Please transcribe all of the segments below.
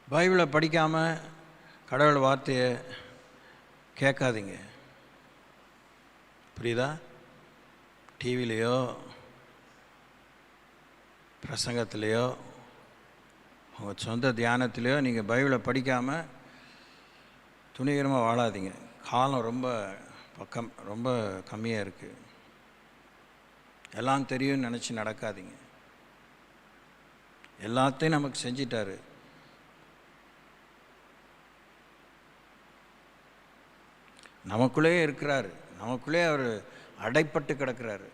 பைபிளை படிக்காமல் கடவுள் வார்த்தையை கேட்காதீங்க. புரியுதா? டிவிலேயோ பிரசங்கத்திலேயோ உங்கள் சொந்த தியானத்திலேயோ நீங்கள் பைபிளை படிக்காமல் துணிகரமாக வாழாதீங்க. காலம் ரொம்ப கம்மியாக இருக்குது. எல்லாம் தெரியும்னு நினச்சி நடக்காதீங்க. எல்லாத்தையும் நமக்கு செஞ்சிட்டாரு. நமக்குள்ளே இருக்கிறாரு. நமக்குள்ளே அவர் அடைப்பட்டு கிடக்கிறாரு.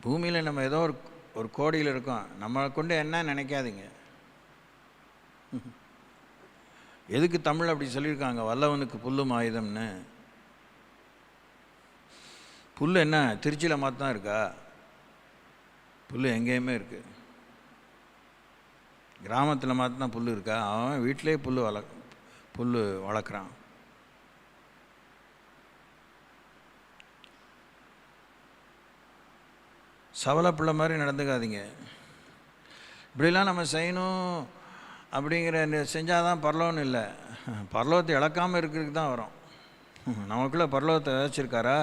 பூமியில் நம்ம ஏதோ ஒரு கோடியில் இருக்கோம். நம்மளை கொண்டு என்ன நினைக்காதீங்க. எதுக்கு தமிழ் அப்படி சொல்லியிருக்காங்க, வல்லவனுக்கு புல்லும் ஆயுதம்னு? புல் என்ன திருச்சியில் மாத்தான் இருக்கா? புல் எங்கேயுமே இருக்குது. கிராமத்தில் மாத்தான் புல் இருக்கா? அவன் வீட்டிலே புல் வளர்க்குறான். சவலை பிள்ளை மாதிரி நடந்துக்காதீங்க. இப்படிலாம் நம்ம செய்யணும் அப்படிங்கிற செஞ்சால் தான் பரலோகம்னு இல்லை. பரலோகத்தை இழக்காமல் இருக்கிறதுக்கு தான் வரோம். நமக்குள்ளே பரலோகத்தை விதைச்சிருக்காரா?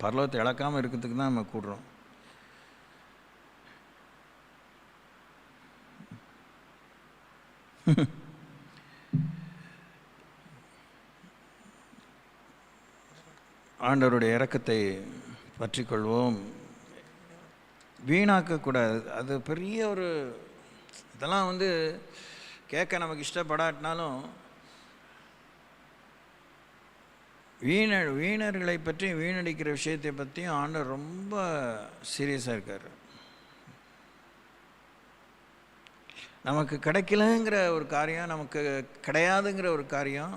பரலோகத்தை இழக்காமல் இருக்கிறதுக்கு தான் நம்ம கூடுறோம். ஆண்டவருடைய இரக்கத்தை பற்றி கொள்வோம். வீணாக்கக்கூடாது. அது பெரிய ஒரு இதெல்லாம் கேட்க நமக்கு இஷ்டப்படாட்டினாலும் வீணர்களை பற்றி வீணடிக்கிற விஷயத்தை பற்றியும் ஆண்டவர் ரொம்ப சீரியஸாக இருக்கார். நமக்கு கிடைக்கலங்கிற ஒரு காரியம், நமக்கு கிடையாதுங்கிற ஒரு காரியம்,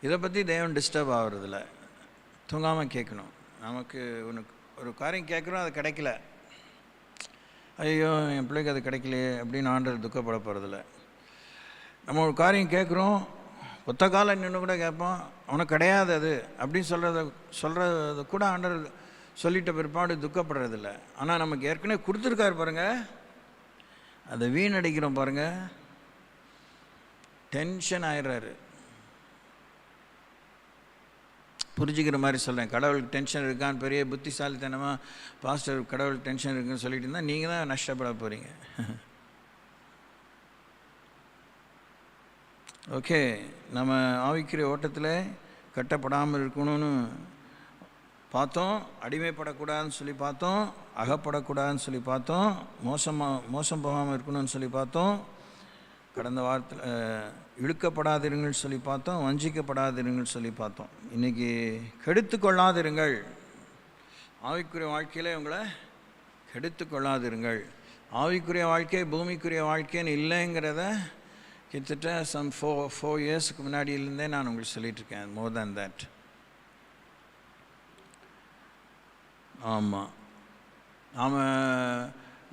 இதை பற்றி தேவன் டிஸ்டர்ப் ஆகுறதில்ல. தூங்காமல் கேட்கணும். நமக்கு ஒரு காரியம் கேட்குறோம், அது கிடைக்கல, ஐயோ என் பிள்ளைக்கு அது கிடைக்கலையே அப்படின்னு ஆண்டவர் துக்கப்பட போகிறதில்ல. நம்ம ஒரு காரியம் கேட்குறோம், ஒத்த காலம் நின்று கூட கேட்போம், அவனுக்கு கிடையாது அது அப்படின்னு சொல்கிறத கூட ஆண்டவர் சொல்லிட்ட பிற்பாடு துக்கப்படுறதில்ல. ஆனால் நமக்கு ஏற்கனவே கொடுத்துருக்காரு பாருங்கள், அதை வீணடிக்கிறோம் பாருங்கள், டென்ஷன் ஆயிடுறாரு. புரிஞ்சுக்கிற மாதிரி சொல்கிறேன். கடவுளுக்கு டென்ஷன் இருக்கான்னு பெரிய புத்திசாலித்தனமாக பாஸ்டர் கடவுளுக்கு டென்ஷன் இருக்குன்னு சொல்லிட்டு இருந்தால் நீங்கள் தான் நஷ்டப்பட போகிறீங்க. ஓகே, நம்ம ஆவிக்குரிய ஓட்டத்தில் கட்டப்படாமல் இருக்கணும்னு பார்த்தோம், அடிமைப்படக்கூடாதுன்னு சொல்லி பார்த்தோம், அகப்படக்கூடாதுன்னு சொல்லி பார்த்தோம், மோசம் போகாமல் இருக்கணும்னு சொல்லி பார்த்தோம், கடந்த வாரத்தில் இழுக்கப்படாதிருங்கள் சொல்லி பார்த்தோம், வஞ்சிக்கப்படாதிருங்கள் சொல்லி பார்த்தோம். இன்றைக்கி கெடுத்து கொள்ளாதிருங்கள். ஆவிக்குரிய வாழ்க்கையில் உங்களை கெடுத்து கொள்ளாதிருங்கள். ஆவிக்குரிய வாழ்க்கை பூமிக்குரிய வாழ்க்கைன்னு இல்லைங்கிறத கிட்டத்தட்ட சம் 4 இயர்ஸுக்கு முன்னாடியிலேருந்தே நான் உங்களுக்கு சொல்லிகிட்ருக்கேன். மோர் தேன் தேட். ஆமாம், நாம்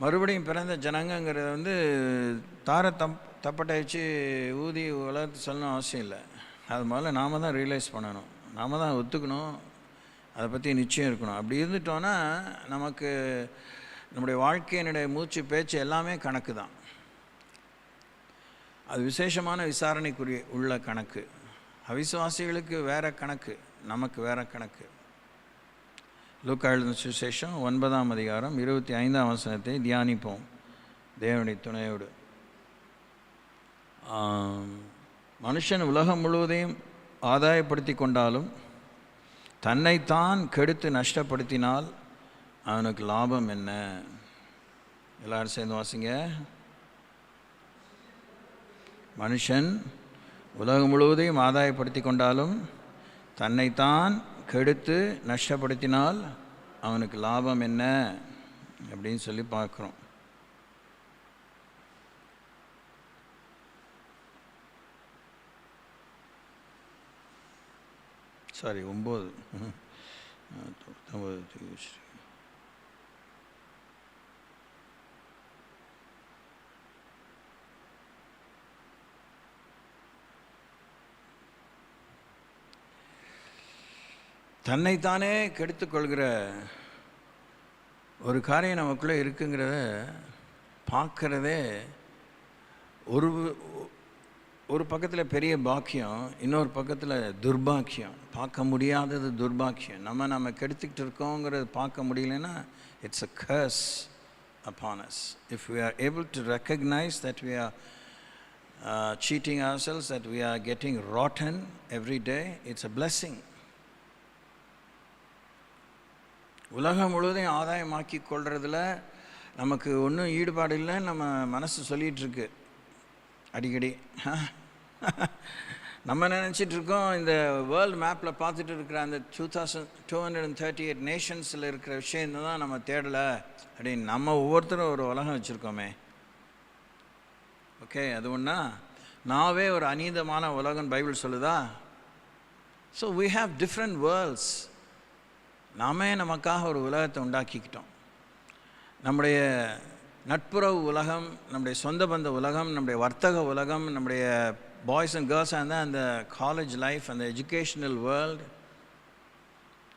மறுபடியும் பிறந்த ஜனங்கங்கிறத தப்பட்டை வச்சு ஊதி வளர்த்து சொல்லணும் அவசியம் இல்லை. அது முதல்ல நாம் தான் ரியலைஸ் பண்ணணும், நாம் தான் ஒத்துக்கணும், அதை பற்றி நிச்சயம் இருக்கணும். அப்படி இருந்துட்டோன்னா நமக்கு நம்முடைய வாழ்க்கையினுடைய மூச்சு பேச்சு எல்லாமே கணக்கு தான். அது விசேஷமான விசாரணைக்குரிய உள்ள கணக்கு. அவிசுவாசிகளுக்கு வேறு கணக்கு, நமக்கு வேறு கணக்கு. லூக்கா எழுதின சுவிசேஷம் 9ஆம் அதிகாரம் 25ஆம் வசனத்தை தியானிப்போம் தேவனுடைய துணையோடு. மனுஷன் உலகம் முழுவதையும் ஆதாயப்படுத்தி கொண்டாலும் தன்னைத்தான் கெடுத்து நஷ்டப்படுத்தினால் அவனுக்கு லாபம் என்ன? எல்லாரும் சேர்ந்து வாசிங்க. மனுஷன் உலகம் முழுவதையும் ஆதாயப்படுத்தி கொண்டாலும் தன்னைத்தான் கெடுத்து நஷ்டப்படுத்தினால் அவனுக்கு லாபம் என்ன அப்படின்னு சொல்லி பார்க்குறோம். சாரி 9 19. தன்னைத்தானே கெடுத்துக்கொள்கிற ஒரு காரியம் நமக்குள்ளே இருக்குங்கிறத பார்க்குறதே ஒரு ஒரு பக்கத்தில் பெரிய பாக்கியம், இன்னொரு பக்கத்தில் துர்பாக்கியம். பார்க்க முடியாதது துர்பாக்கியம். நம்ம கெடுத்துக்கிட்டு இருக்கோங்கிறது பார்க்க முடியலன்னா it's a curse upon us. If we are able to recognize that we are cheating ourselves, that we are getting rotten every day, it's a blessing. உலகம் முழுவதையும் ஆதாயமாக்கி கொள்றதுல நமக்கு ஒன்றும் ஈடுபாடு இல்லை. நம்ம மனசு சொல்லிகிட்ருக்கு அடிக்கடி. நம்ம நினச்சிட்டு இருக்கோம் இந்த வேர்ல்டு மேப்பில் பார்த்துட்டு இருக்கிற அந்த 2238 நேஷன்ஸில் இருக்கிற விஷயம் தான் நம்ம தேடலை அப்படின்னு. நம்ம ஒவ்வொருத்தரும் ஒரு உலகம் வச்சுருக்கோமே. ஓகே, அது ஒன்றா நாவே ஒரு அநீதமான உலகம் பைபிள் சொல்லுதா? So we have different worlds. நாமே நமக்காக ஒரு உலகத்தை உண்டாக்கிக்கிட்டோம். நம்முடைய நட்புறவு உலகம், நம்முடைய சொந்த பந்த உலகம், நம்முடைய வர்த்தக உலகம், நம்முடைய பாய்ஸ் அண்ட் கேர்ள்ஸாக இருந்தால் அந்த காலேஜ் லைஃப், அந்த எஜுகேஷ்னல் வேர்ல்டு,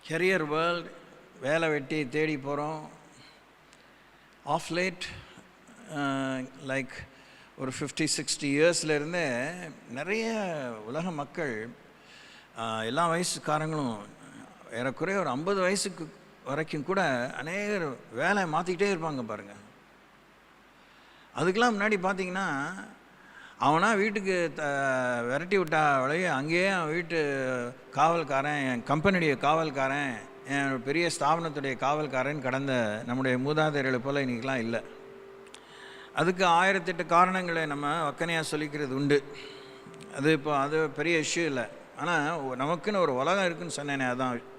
கெரியர் வேர்ல்டு, வேலை வெட்டி தேடி போகிறோம். ஆஃப் லேட் லைக் ஒரு 50-60 இயர்ஸ்லேருந்தே நிறைய உலக மக்கள், எல்லா வயசுக்காரங்களும் ஏறக்குறைய ஒரு 50 வயசுக்கு வரைக்கும் கூட அநேகர் வேலையை மாற்றிக்கிட்டே இருப்பாங்க பாருங்கள். அதுக்கெலாம் முன்னாடி பார்த்திங்கன்னா அவனா வீட்டுக்கு விரட்டி விட்டா வழியே அங்கேயே அவன் வீட்டு காவல்காரன், என் கம்பெனியுடைய காவல்காரன், என் பெரிய ஸ்தாபனத்துடைய காவல்காரன் கடந்த நம்முடைய மூதாதையர்களை போல் இன்றைக்கெலாம் இல்லை. அதுக்கு 1008 காரணங்களை நம்ம வக்கனையாக சொல்லிக்கிறது உண்டு. அது இப்போ அது பெரிய இஷ்யூ இல்லை. ஆனால் நமக்குன்னு ஒரு உலகம் இருக்குதுன்னு சொன்னேனே, அதுதான்.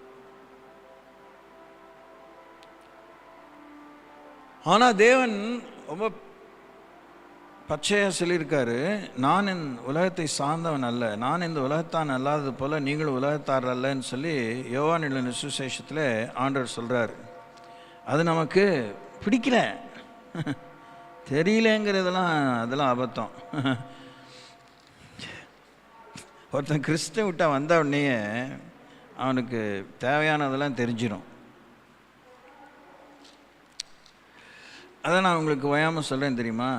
ஆனால் தேவன் ரொம்ப பச்சையாக சொல்லியிருக்காரு, நான் என் உலகத்தை சார்ந்தவன் அல்ல, நான் இந்த உலகத்தான் அல்லாதது போல் நீங்களும் உலகத்தார் அல்லன்னு சொல்லி யோவான் எழுதின சுவிசேஷத்தில் ஆண்டவர் சொல்கிறார். அது நமக்கு பிடிக்கல, தெரியலங்கிறதெல்லாம் அதெல்லாம் அபத்தம். ஒருத்தன் கிறிஸ்தவ விட்டா வந்த உடனே அவனுக்கு தேவையானதெல்லாம் தெரிஞ்சிடும். அதை நான் உங்களுக்கு ஓயாமல் சொல்கிறேன் தெரியுமா?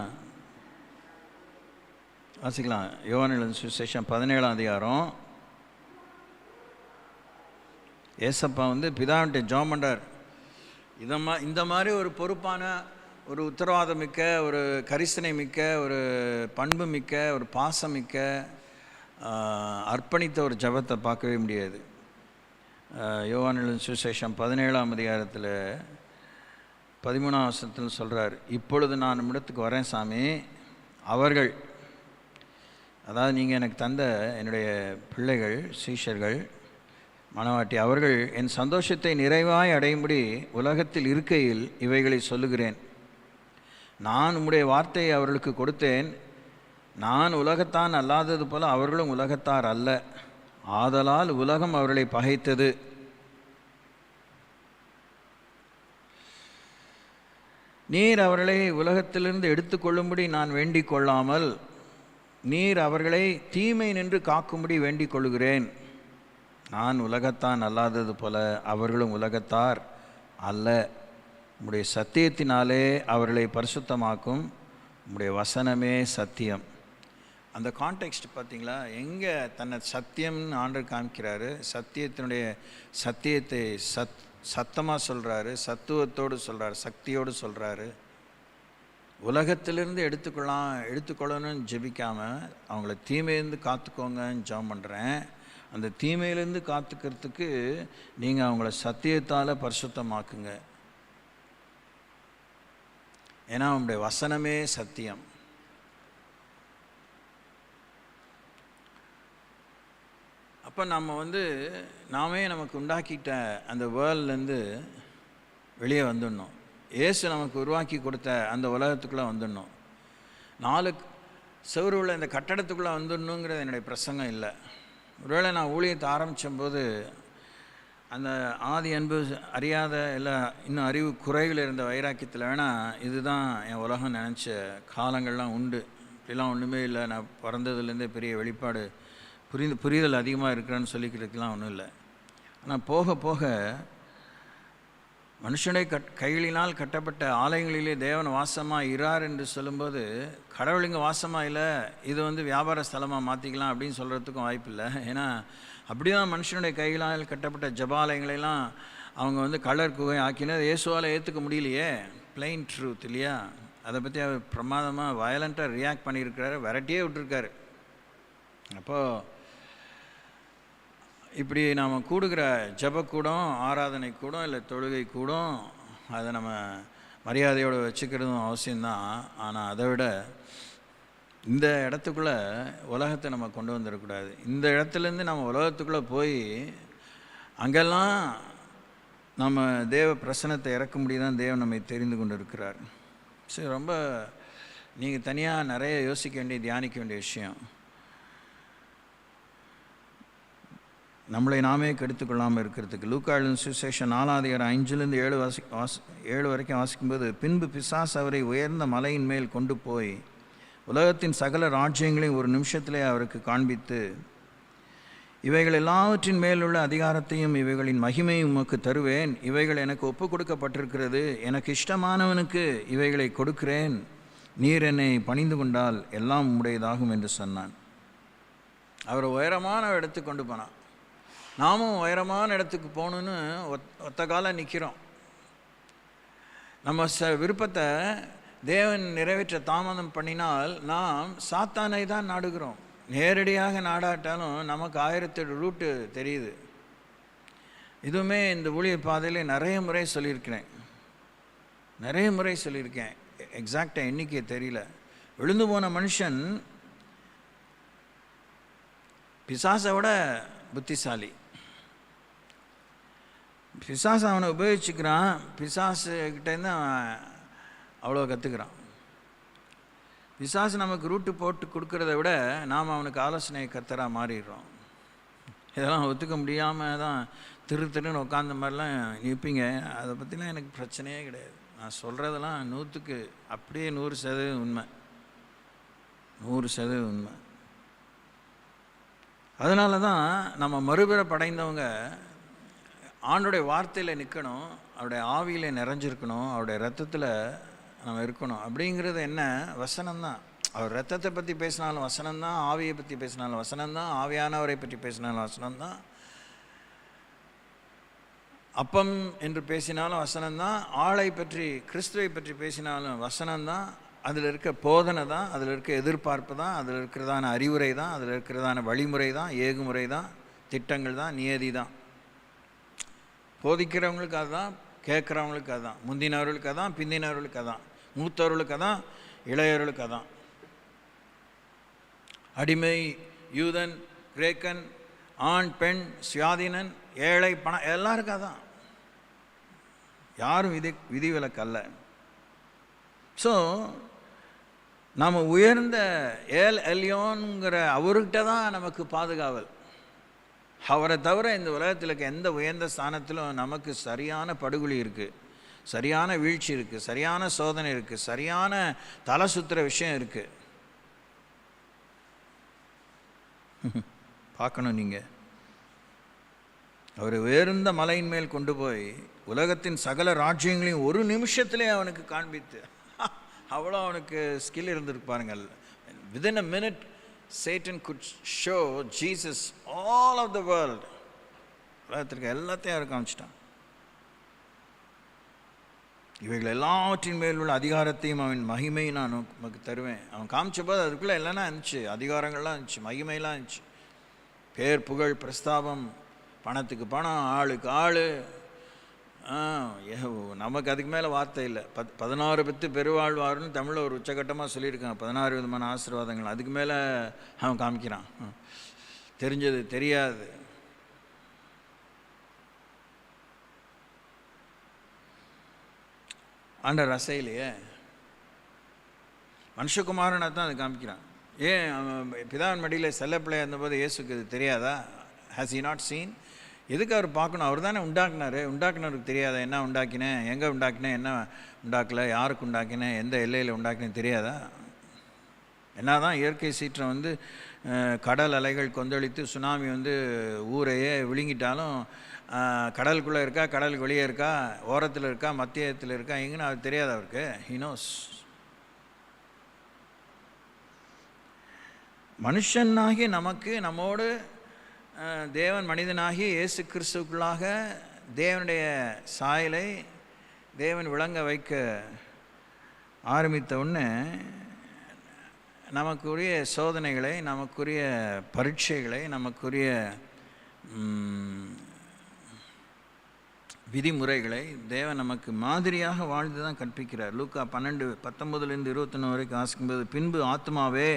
வாசிக்கலாம். யோவான் எழுதின சுவிசேஷம் 17ஆம் அதிகாரம். ஏசப்பா பிதாவிட்ட ஜெபம் பண்ணுறார். இந்த மாதிரி ஒரு பொறுப்பான, ஒரு உத்தரவாதம் மிக்க, ஒரு கரிசனை மிக்க, ஒரு பண்பு மிக்க, ஒரு பாசம் மிக்க, அர்ப்பணித்த ஒரு ஜெபத்தை பார்க்கவே முடியாது. யோவான் எழுதின சுவிசேஷம் 17ஆம் அதிகாரத்தில் 13ஆம் வசனத்தில் சொல்கிறார், இப்பொழுது நான் நம்மிடத்துக்கு வரேன் சாமி, அவர்கள், அதாவது நீங்கள் எனக்கு தந்த என்னுடைய பிள்ளைகள், சீஷர்கள், மனவாட்டி, அவர்கள் என் சந்தோஷத்தை நிறைவாய் அடையும்படி உலகத்தில் இருக்கையில் இவைகளை சொல்லுகிறேன். நான் உம்முடைய வார்த்தையை அவர்களுக்கு கொடுத்தேன். நான் உலகத்தான் அல்லாதது போல அவர்களும் உலகத்தார் அல்ல, ஆதலால் உலகம் அவர்களை பகைத்தது. நீர் அவர்களை உலகத்திலிருந்து எடுத்துக்கொள்ளும்படி நான் வேண்டிக் கொள்ளாமல், நீர் அவர்களை தீமை நின்று காக்கும்படி வேண்டிக் கொள்கிறேன். நான் உலகத்தான் அல்லாதது போல அவர்களும் உலகத்தார் அல்ல. உம்முடைய சத்தியத்தினாலே அவர்களை பரிசுத்தமாக்கும், உம்முடைய வசனமே சத்தியம். அந்த கான்டெக்ஸ்ட் பார்த்தீங்களா? எங்கே தன்னை சத்தியம்னு ஆண்டவர் காமிக்கிறாரு. சத்தியத்தினுடைய சத்தியத்தை சத்தமாக சொல்கிறாரு, சத்துவத்தோடு சொல்கிறாரு, சக்தியோடு சொல்கிறாரு. உலகத்திலிருந்து எடுத்துக்கொள்ளணும்னு ஜெபிக்காமல் அவங்கள தீமையிலேருந்து காத்துக்கோங்கன்னு ஜெபம் பண்ணுறேன். அந்த தீமையிலேருந்து காத்துக்கிறதுக்கு நீங்கள் அவங்கள சத்தியத்தால் பரிசுத்தமாக்குங்க. ஏன்னா அவங்களுடைய வசனமே சத்தியம். அப்போ நம்ம நாமே நமக்கு உண்டாக்கிட்ட அந்த வேர்ல்ட்லேருந்து வெளியே வந்துடணும். இயேசு நமக்கு உருவாக்கி கொடுத்த அந்த உலகத்துக்குள்ளே வந்துடணும். 4 செவுரு உள்ள இந்த கட்டடத்துக்குள்ளே வந்துடணுங்கிறது என்னுடைய பிரசங்கம் இல்லை. ஒருவேளை நான் ஊழியத்தை ஆரம்பித்தபோது அந்த ஆதி அன்பு அறியாத இல்லை இன்னும் அறிவு குறைவில் இருந்த வைராக்கியத்தில் வேணால் இதுதான் என் உலகம் நினச்ச காலங்கள்லாம் உண்டு. இப்படிலாம் ஒன்றுமே இல்லை, நான் பிறந்ததுலேருந்தே பெரிய வெளிப்பாடு புரிதல் அதிகமாக இருக்கிறேன்னு சொல்லிக்கிறதுக்கெலாம் ஒன்றும் இல்லை. ஆனால் போக போக மனுஷனுடைய கைகளினால் கட்டப்பட்ட ஆலயங்களிலே தேவன் வாசமாக இரார் என்று சொல்லும்போது, கடவுள் இங்கே வாசமாக இல்லை, இது வியாபார ஸ்தலமாக மாற்றிக்கலாம் அப்படின்னு சொல்கிறதுக்கும் வாய்ப்பு இல்லை. ஏன்னா அப்படி தான் மனுஷனுடைய கைகளால் கட்டப்பட்ட ஜபாலயங்களெல்லாம் அவங்க கலர் குகை ஆக்கினது இயேசுவால் ஏற்றுக்க முடியலையே. பிளைன் ட்ரூத் இல்லையா? அதை பற்றி அவர் பிரமாதமாக வயலண்ட்டாக ரியாக்ட் பண்ணியிருக்கிறாரு, விரட்டியே விட்டுருக்காரு. அப்போது இப்படி நாம் கூடுகிற ஜபக்கூடம், ஆராதனை கூடம், இல்லை தொழுகை கூடம், அதை நம்ம மரியாதையோடு வச்சுக்கிறதும் அவசியம்தான். ஆனால் அதை விட இந்த இடத்துக்குள்ளே உலகத்தை நம்ம கொண்டு வந்துடக்கூடாது. இந்த இடத்துலேருந்து நம்ம உலகத்துக்குள்ளே போய் அங்கெல்லாம் நம்ம தேவ பிரசன்னத்தை இறக்க முடியுதான் தேவன் நம்மை தெரிந்து கொண்டு இருக்கிறார். சரி, ரொம்ப நீங்கள் தனியாக நிறைய யோசிக்க வேண்டிய, தியானிக்க வேண்டிய விஷயம். நம்மளை நாமே கெடுத்துக்கொள்ளாமல் இருக்கிறதுக்கு லூக்கா எழுதின சுவிசேஷம் 4:5-7 வரைக்கும் வாசிக்கும்போது, பின்பு பிசாசு அவரை உயர்ந்த மலையின் மேல் கொண்டு போய் உலகத்தின் சகல ராஜ்யங்களையும் ஒரு நிமிஷத்திலே அவருக்கு காண்பித்து, இவைகள் எல்லாவற்றின் மேலுள்ள அதிகாரத்தையும் இவைகளின் மகிமையும் உமக்கு தருவேன், இவைகள் எனக்கு ஒப்பு கொடுக்கப்பட்டிருக்கிறது, எனக்கு இஷ்டமானவனுக்கு இவைகளை கொடுக்கிறேன், நீர் என்னை பணிந்து கொண்டால் எல்லாம் உம்முடையதாகும் என்று சொன்னான். அவர் உயரமான இடத்துக்கு கொண்டு போனான். நாமும் உயரமான இடத்துக்கு போகணுன்னு ஒத்த காலம் நிற்கிறோம். நம்ம விருப்பத்தை தேவன் நிறைவேற்ற தாமதம் பண்ணினால் நாம் சாத்தானை தான் நாடுகிறோம். நேரடியாக நாடாட்டாலும் நமக்கு 1008 ரூட்டு தெரியுது. இதுவுமே இந்த ஊழிய பாதையில் நிறைய முறை சொல்லியிருக்கேன். எக்ஸாக்டாக எண்ணிக்கை தெரியல. விழுந்து போன மனுஷன் பிசாசை விட புத்திசாலி. பிசாசு அவனை உபயோகிச்சுக்கிறான், பிசாசுக்கிட்டேருந்து அவன் அவ்வளோ கற்றுக்கிறான். பிசாசு நமக்கு ரூட்டு போட்டு கொடுக்கறத விட நாம் அவனுக்கு ஆலோசனை கர்த்தராக மாறிடுறோம். இதெல்லாம் ஒத்துக்க முடியாமல் தான் திருன்னு உட்காந்த மாதிரிலாம் நிற்பீங்க. அதை பற்றிலாம் எனக்கு பிரச்சனையே கிடையாது. நான் சொல்கிறதெல்லாம் 100க்கு அப்படியே 100% உண்மை. 100% உண்மை. அதனால தான் நம்ம மறுபிறப்படைந்தவங்க ஆண்டோடைய வார்த்தையில் நிற்கணும், அவருடைய ஆவியில் நிறைஞ்சிருக்கணும், அவருடைய ரத்தத்தில் நம்ம இருக்கணும். அப்படிங்கிறது என்ன? வசனம்தான். அவர் ரத்தத்தை பற்றி பேசினாலும் வசனம்தான், ஆவியை பற்றி பேசினாலும் வசனம்தான், ஆவியானவரை பற்றி பேசினாலும் வசனம்தான், அப்பம் என்று பேசினாலும் வசனம்தான், ஆளை பற்றி கிறிஸ்துவை பற்றி பேசினாலும் வசனம்தான். அதில் இருக்க போதனை தான், அதில் இருக்க எதிர்பார்ப்பு தான், அதில் இருக்கிறதான அறிவுரை தான், அதில் இருக்கிறதான வழிமுறை தான், ஏகுமுறை தான், திட்டங்கள் தான், நியதி தான். போதிக்கிறவங்களுக்கு அதுதான், கேட்குறவங்களுக்கு அதுதான், முந்தினவர்களுக்கு அதான், பிந்தினவர்களுக்கு அதான், மூத்தவர்களுக்கு அதான், இளையவர்களுக்கு அதான், அடிமை, யூதன், கிரேக்கன், ஆண், பெண், சுயாதீனன், ஏழை, பணம், எல்லாருக்கும் அதான். யாரும் விதிவிலக்கு அல்ல. ஸோ நாம் உயர்ந்த எல்யோன்கிற அவர்கிட்ட தான் நமக்கு பாதுகாவல். அவரை தவிர இந்த உலகத்தில் இருக்க எந்த உயர்ந்த ஸ்தானத்திலும் நமக்கு சரியான படுகொலி இருக்குது, சரியான வீழ்ச்சி இருக்குது, சரியான சோதனை இருக்குது, சரியான தலை சுற்றுற விஷயம் இருக்குது. பார்க்கணும் நீங்கள். அவர் உயர்ந்த மலையின் மேல் கொண்டு போய் உலகத்தின் சகல ராஜ்யங்களையும் ஒரு நிமிஷத்திலே அவனுக்கு காண்பித்து, அவ்வளோ அவனுக்கு ஸ்கில் இருந்திருக்கு பாருங்கள். Within a minute Satan could show Jesus all of the world. உலகத்திற்கு எல்லாத்தையும் அவர் காமிச்சிட்டான். இவைகள் எல்லாவற்றின் மேல் உள்ள அதிகாரத்தையும் அவன் மகிமையை நான் நமக்கு தருவேன். அவன் காமிச்ச போது அதுக்குள்ளே எல்லாம் இருந்துச்சு, அதிகாரங்கள்லாம் இருந்துச்சு, மகிமையெல்லாம் இருந்துச்சு, பேர், புகழ், பிரஸ்தாபம், பணத்துக்கு பணம், ஆளுக்கு ஆள். நமக்கு அதுக்கு மேலே வார்த்தை இல்லை. 16 பெற்று பெருவாழ்வார்னு தமிழில் ஒரு உச்சகட்டமாக சொல்லியிருக்காங்க. 16 விதமான ஆசீர்வாதங்கள். அதுக்கு மேலே அவன் காமிக்கிறான். தெரிஞ்சது தெரியாது. ஆண்டவர் ரசையிலேயே மனுஷகுமாரனை தான் அது காமிக்கிறான். ஏன் பிதாவின் மடியில் செல்லப்பிள்ளையாக இருந்தபோது இயேசுக்கு இது தெரியாதா? Has he not seen? எதுக்கு அவர் பார்க்கணும்? அவர் தானே உண்டாக்குனார். உண்டாக்குனருக்கு தெரியாதா என்ன உண்டாக்கினேன், எங்கே உண்டாக்கினேன், என்ன உண்டாக்கலை, யாருக்கு உண்டாக்கினேன், எந்த எல்லையில் உண்டாக்கினேன் தெரியாதா? என்ன தான் இயற்கை சீற்றம் கடல் அலைகள் கொந்தளித்து சுனாமி ஊரையே விழுங்கிட்டாலும் கடலுக்குள்ளே இருக்கா, கடலுக்கு வெளியே இருக்கா, ஓரத்தில் இருக்கா, மத்தியத்தில் இருக்கா, எங்கன்னு அது தெரியாது அவருக்கு. He knows. மனுஷனாகி நமக்கு நம்மோடு தேவன் மனிதனாகி இயேசு கிறிஸ்துக்குள்ளாக தேவனுடைய சாயலை தேவன் விளங்க வைக்க ஆரம்பித்த உடனே நமக்குரிய சோதனைகளை, நமக்குரிய பரீட்சைகளை, நமக்குரிய விதிமுறைகளை தேவன் நமக்கு மாதிரியாக வாழ்ந்து தான் கற்பிக்கிறார். லூக்கா 12:19-21 வரைக்கும் வாசிக்கும்போது, பின்பு ஆத்மாவே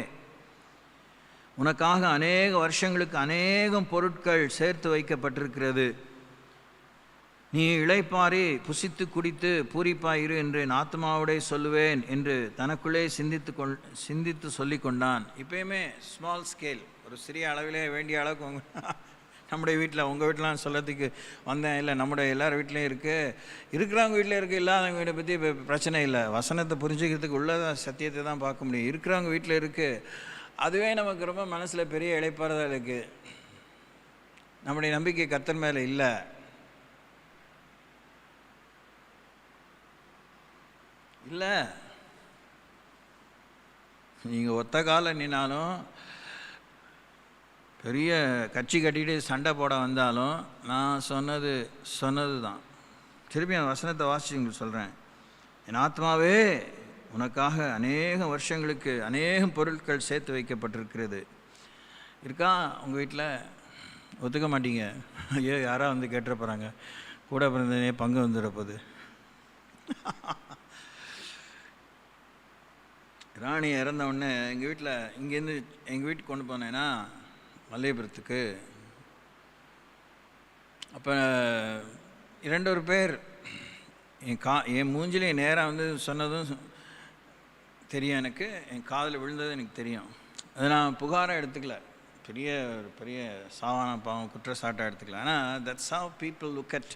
உனக்காக அநேக வருஷங்களுக்கு அநேகம் பொருட்கள் சேர்த்து வைக்கப்பட்டிருக்கிறது, நீ இளைப்பாரி புசித்து குடித்து பூரிப்பாயிரு என்று என் ஆத்மாவோடே சொல்லுவேன் என்று தனக்குள்ளே சிந்தித்து சொல்லி கொண்டான். இப்போயுமே ஸ்மால் ஸ்கேல், ஒரு சிறிய அளவிலே வேண்டிய அளவுக்கு நம்முடைய வீட்டில், உங்கள் வீட்டிலாம் சொல்லத்துக்கு வந்தேன் இல்லை, நம்முடைய எல்லார் வீட்லேயும் இருக்குது, இருக்கிறவங்க வீட்டில் இருக்குது, இல்லாதவங்க வீட்டை பற்றி இப்போ பிரச்சனை இல்லை. வசனத்தை புரிஞ்சுக்கிறதுக்கு உள்ளத சத்தியத்தை தான் பார்க்க முடியும். இருக்கிறவங்க வீட்டில் இருக்குது, அதுவே நமக்கு ரொம்ப மனசில் பெரிய இளைப்பாறுதல் இருக்குது. நம்முடைய நம்பிக்கை கர்த்தர் மேலே இல்லை. இல்லை, நீங்கள் ஒத்த கால நின்னாலும், பெரிய கட்சி கட்டிட்டு சண்டை போட வந்தாலும், நான் சொன்னது தான். திருப்பி அந்த வசனத்தை வாசிச்சு உங்களுக்கு சொல்கிறேன். என் ஆத்மாவே உனக்காக அநேக வருஷங்களுக்கு அநேகம் பொருட்கள் சேர்த்து வைக்கப்பட்டிருக்கிறது. இருக்கா உங்கள் வீட்டில்? ஒத்துக்க மாட்டீங்க. ஐயோ, யாராக வந்து கேட்டுற போகிறாங்க, கூட பிறந்தனே பங்கு வந்துட போகுது. ராணி இறந்த உடனே எங்கள் வீட்டில், இங்கேருந்து எங்கள் வீட்டுக்கு கொண்டு போனேன்னா மல்லிகைபுரத்துக்கு, அப்போ 2 பேர் என் மூஞ்சிலே நேராக வந்து சொன்னதும் தெரியும், எனக்கு என் காதில் விழுந்தது எனக்கு தெரியும். அதை நான் புகாராக எடுத்துக்கல, பெரிய சாவான பாவம் குற்றச்சாட்டாக எடுத்துக்கல. ஆனால் that's how people look at.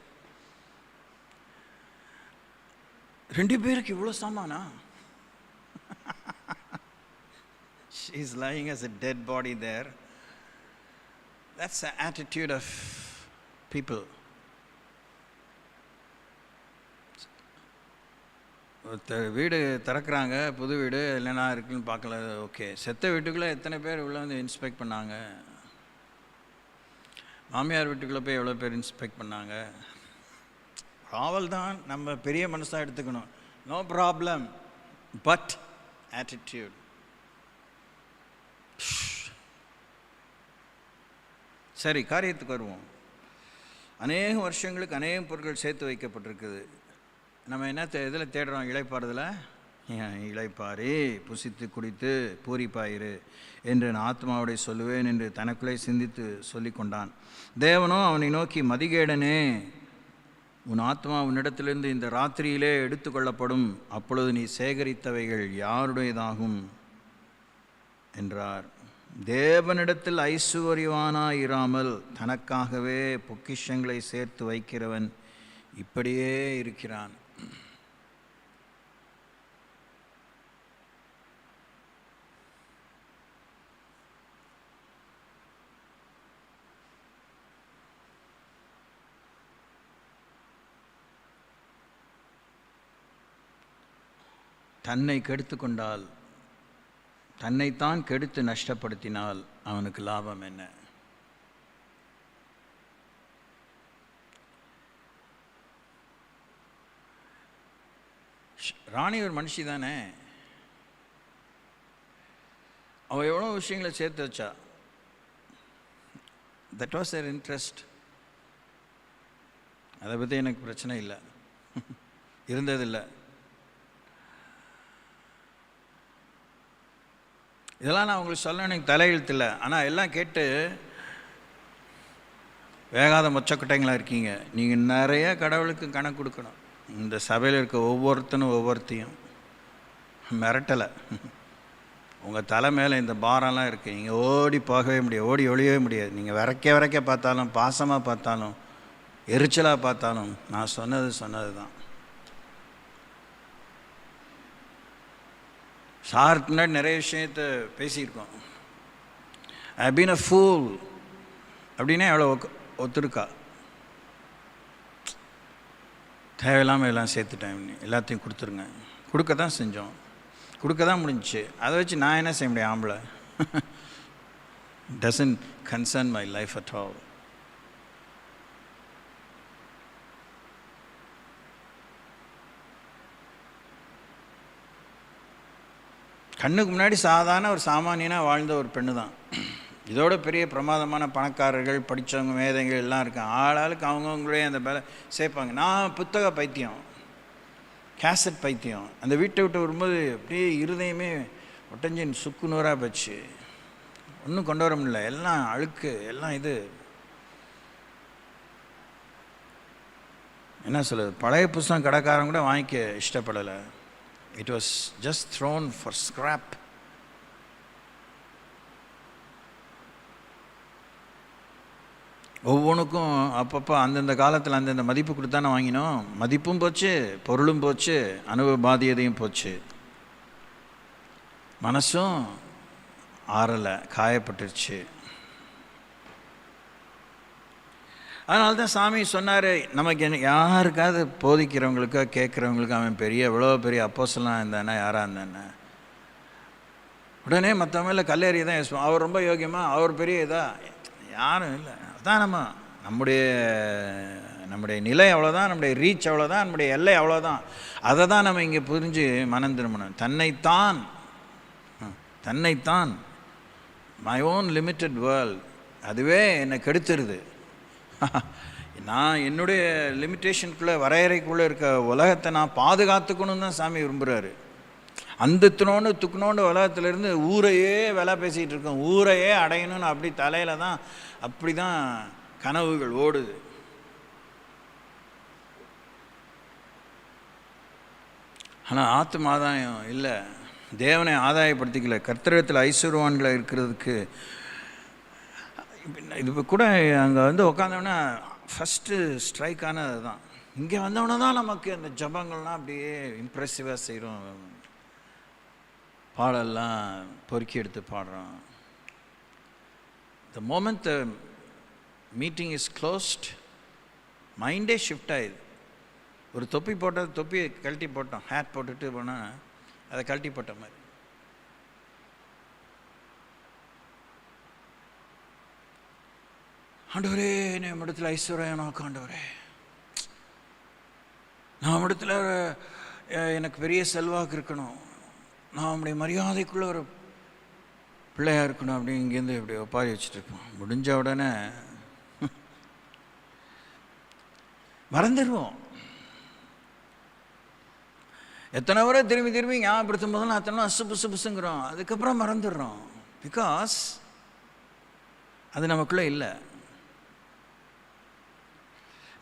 2 பேருக்கு இவ்வளோ சாமானா? She is lying as a dead body there. That's the attitude of people. வீடு திறக்கிறாங்க, புது வீடு இல்லைனா இருக்குன்னு பார்க்கல, ஓகே. செத்த வீட்டுக்குள்ளே எத்தனை பேர் உள்ள வந்து இன்ஸ்பெக்ட் பண்ணாங்க? மாமியார் வீட்டுக்குள்ளே போய் எவ்வளோ பேர் இன்ஸ்பெக்ட் பண்ணாங்க? காவல் தான் நம்ம பெரிய மனசாக எடுத்துக்கணும், நோ ப்ராப்ளம். But attitude. சரி, காரியத்துக்கு வருவோம். அநேக வருஷங்களுக்கு அநேக பொருட்கள் சேர்த்து வைக்கப்பட்டிருக்குது. நம்ம என்ன இதில் தேடுறோம்? இளைப்பாறுதல. இளைப்பாரி புசித்து குடித்து பூரிப்பாயிரு என்று நான் ஆத்மாவோட சொல்லுவேன் என்று தனக்குள்ளே சிந்தித்து சொல்லி கொண்டான். தேவனோ அவனை நோக்கி, மதிகேடனே, உன் ஆத்மா உன்னிடத்திலிருந்து இந்த ராத்திரியிலே எடுத்துக்கொள்ளப்படும், அப்பொழுது நீ சேகரித்தவைகள் யாருடையதாகும் என்றார். தேவனிடத்தில் ஐசுவரியவானாயிராமல் தனக்காகவே பொக்கிஷங்களை சேர்த்து வைக்கிறவன் இப்படியே இருக்கிறான். தன்னை கெடுத்து கொண்டால், தன்னைத்தான் கெடுத்து நஷ்டப்படுத்தினால் அவனுக்கு லாபம் என்ன? ராணி ஒரு மனுஷி தானே, அவள் எவ்வளோ விஷயங்களை சேர்த்து வச்சா. That was there interest. அதை பற்றி எனக்கு பிரச்சனை இல்லை, இருந்ததில்லை. இதெல்லாம் நான் உங்களுக்கு சொல்ல எனக்கு தலையெழுத்தில்லை. ஆனால் எல்லாம் கேட்டு வேகாத மொச்சக்கட்டைங்களாக இருக்கீங்க. நீங்கள் நிறைய கடவுளுக்கு கணக்கு கொடுக்கணும். இந்த சபையில் இருக்க ஒவ்வொருத்தையும் மிரட்டலை. உங்கள் தலை மேலே இந்த பாரம்லாம் இருக்குது. நீங்கள் ஓடி போகவே முடியாது, ஓடி ஒழியவே முடியாது. நீங்கள் விரைக்க பார்த்தாலும், பாசமாக பார்த்தாலும், எரிச்சலாக பார்த்தாலும், நான் சொன்னது தான். சாருக்கு முன்னாடி நிறைய விஷயத்தை பேசியிருக்கோம். ஐ பீன் அ ஃபூல் அப்படின்னா எவ்வளோ ஒத்துருக்கா. தேவையில்லாமல் எல்லாம் சேர்த்துட்டேன், எல்லாத்தையும் கொடுத்துருங்க. கொடுக்க தான் செஞ்சோம், கொடுக்க தான் முடிஞ்சிச்சு. அதை வச்சு நான் என்ன செய்ய முடியும்? ஆம்பளை doesn't concern my life at all. கண்ணுக்கு முன்னாடி சாதாரண ஒரு சாமானியனாக வாழ்ந்த ஒரு பெண்ணு தான். இதோட பெரிய பிரமாதமான பணக்காரர்கள், படித்தவங்க, மேதைகள் எல்லாம் இருக்காங்க. ஆளாளுக்கு அவங்கவுங்களே அந்த வேலை சேர்ப்பாங்க. நான் புத்தக பைத்தியம், கேசட் பைத்தியம். அந்த வீட்டை விட்டு வரும்போது அப்படியே இருதயமே ஒட்டஞ்சின் சுக்கு நூறாக போச்சு. ஒன்றும் கொண்டு வர முடியல, எல்லாம் அழுக்கு, எல்லாம் இது என்ன சொல்லுது, பழைய புத்தகம் கடைக்காரன் கூட வாங்கிக்க இஷ்டப்படலை. It was just thrown for scrap. ஒவ்வொன்றுக்கும் அப்பப்போ அந்தந்த காலத்தில் அந்தந்த மதிப்பு கொடுத்தானே வாங்கினோம். மதிப்பும் போச்சு, பொருளும் போச்சு, அனுபவ பாதியதையும் போச்சு. மனசும் ஆறலை, காயப்பட்டுருச்சு. அதனால தான் சாமி சொன்னார், நமக்கு யாருக்காவது போதிக்கிறவங்களுக்கோ கேட்குறவங்களுக்கோ அவன் எவ்வளோ பெரிய அப்போஸ்தலனாக இருந்தானே, யாராக இருந்தானே, உடனே மற்றவங்கள கல்லேறி தான் யோசிப்போம். அவர் ரொம்ப யோகியமாக, அவர் பெரிய இதாக யாரும் இல்லை. அதான் நம்முடைய நிலை அவ்வளோதான், நம்முடைய ரீச் அவ்வளோதான், நம்முடைய எல்லை அவ்வளோதான். அதை தான் நம்ம இங்கே புரிஞ்சு மனம் திரும்பணும். தன்னைத்தான் மை ஓன் லிமிட்டட் வேர்ல்ட், அதுவே என்னை கெடுத்துருது. நான் என்னுடைய லிமிட்டேஷனுக்குள்ளே, வரையறைக்குள்ளே இருக்க உலகத்தை நான் பாதுகாத்துக்கணும்னு தான் சாமி விரும்புகிறாரு. அந்த துக்கணுன்னு உலகத்திலேருந்து ஊரையே வேலை பேசிகிட்டு இருக்கோம், ஊரையே அடையணும்னு அப்படி தலையில் தான் அப்படி தான் கனவுகள் ஓடுது. ஆனால் ஆத்ம ஆதாயம் இல்லை, தேவனை ஆதாயப்படுத்திக்கல. கர்த்தரிடத்தில் ஐஸ்வர்யவான்களை இருக்கிறதுக்கு இது கூட அங்கே உட்காந்தோன்னா ஃபஸ்ட்டு ஸ்ட்ரைக் ஆனது தான். இங்கே வந்தவொன்னே தான் நமக்கு அந்த ஜபங்கள்லாம் அப்படியே இம்ப்ரெசிவாக செய்கிறோம், பாடெல்லாம் பொறுக்கி எடுத்து பாடுறோம். The moment the meeting is closed, மைண்டே ஷிஃப்ட் ஆகிடுது. ஒரு தொப்பியை கழட்டி போட்டோம், ஹேட் போட்டுட்டு போனால் அதை கழட்டி போட்ட மாதிரி. ஆண்டவரே, நம்மிடத்தில் ஐஸ்வர்யனாக்கு ஆண்டவரே, நம்மிடத்தில் எனக்கு பெரிய செல்வாக்கு இருக்கணும், நான் நம்முடைய மரியாதைக்குள்ள ஒரு பிள்ளையாக இருக்கணும் அப்படி இங்கேருந்து இப்படி ஒப்பாரி வச்சுட்டு இருப்போம். முடிஞ்ச உடனே மறந்துடுவோம். எத்தனை முறை திரும்பி ஞாபகப்படுத்தும் போதெல்லாம் அத்தனை புசுங்கிறோம், அதுக்கப்புறம் மறந்துடுறோம். பிகாஸ் அது நமக்குள்ளே இல்லை.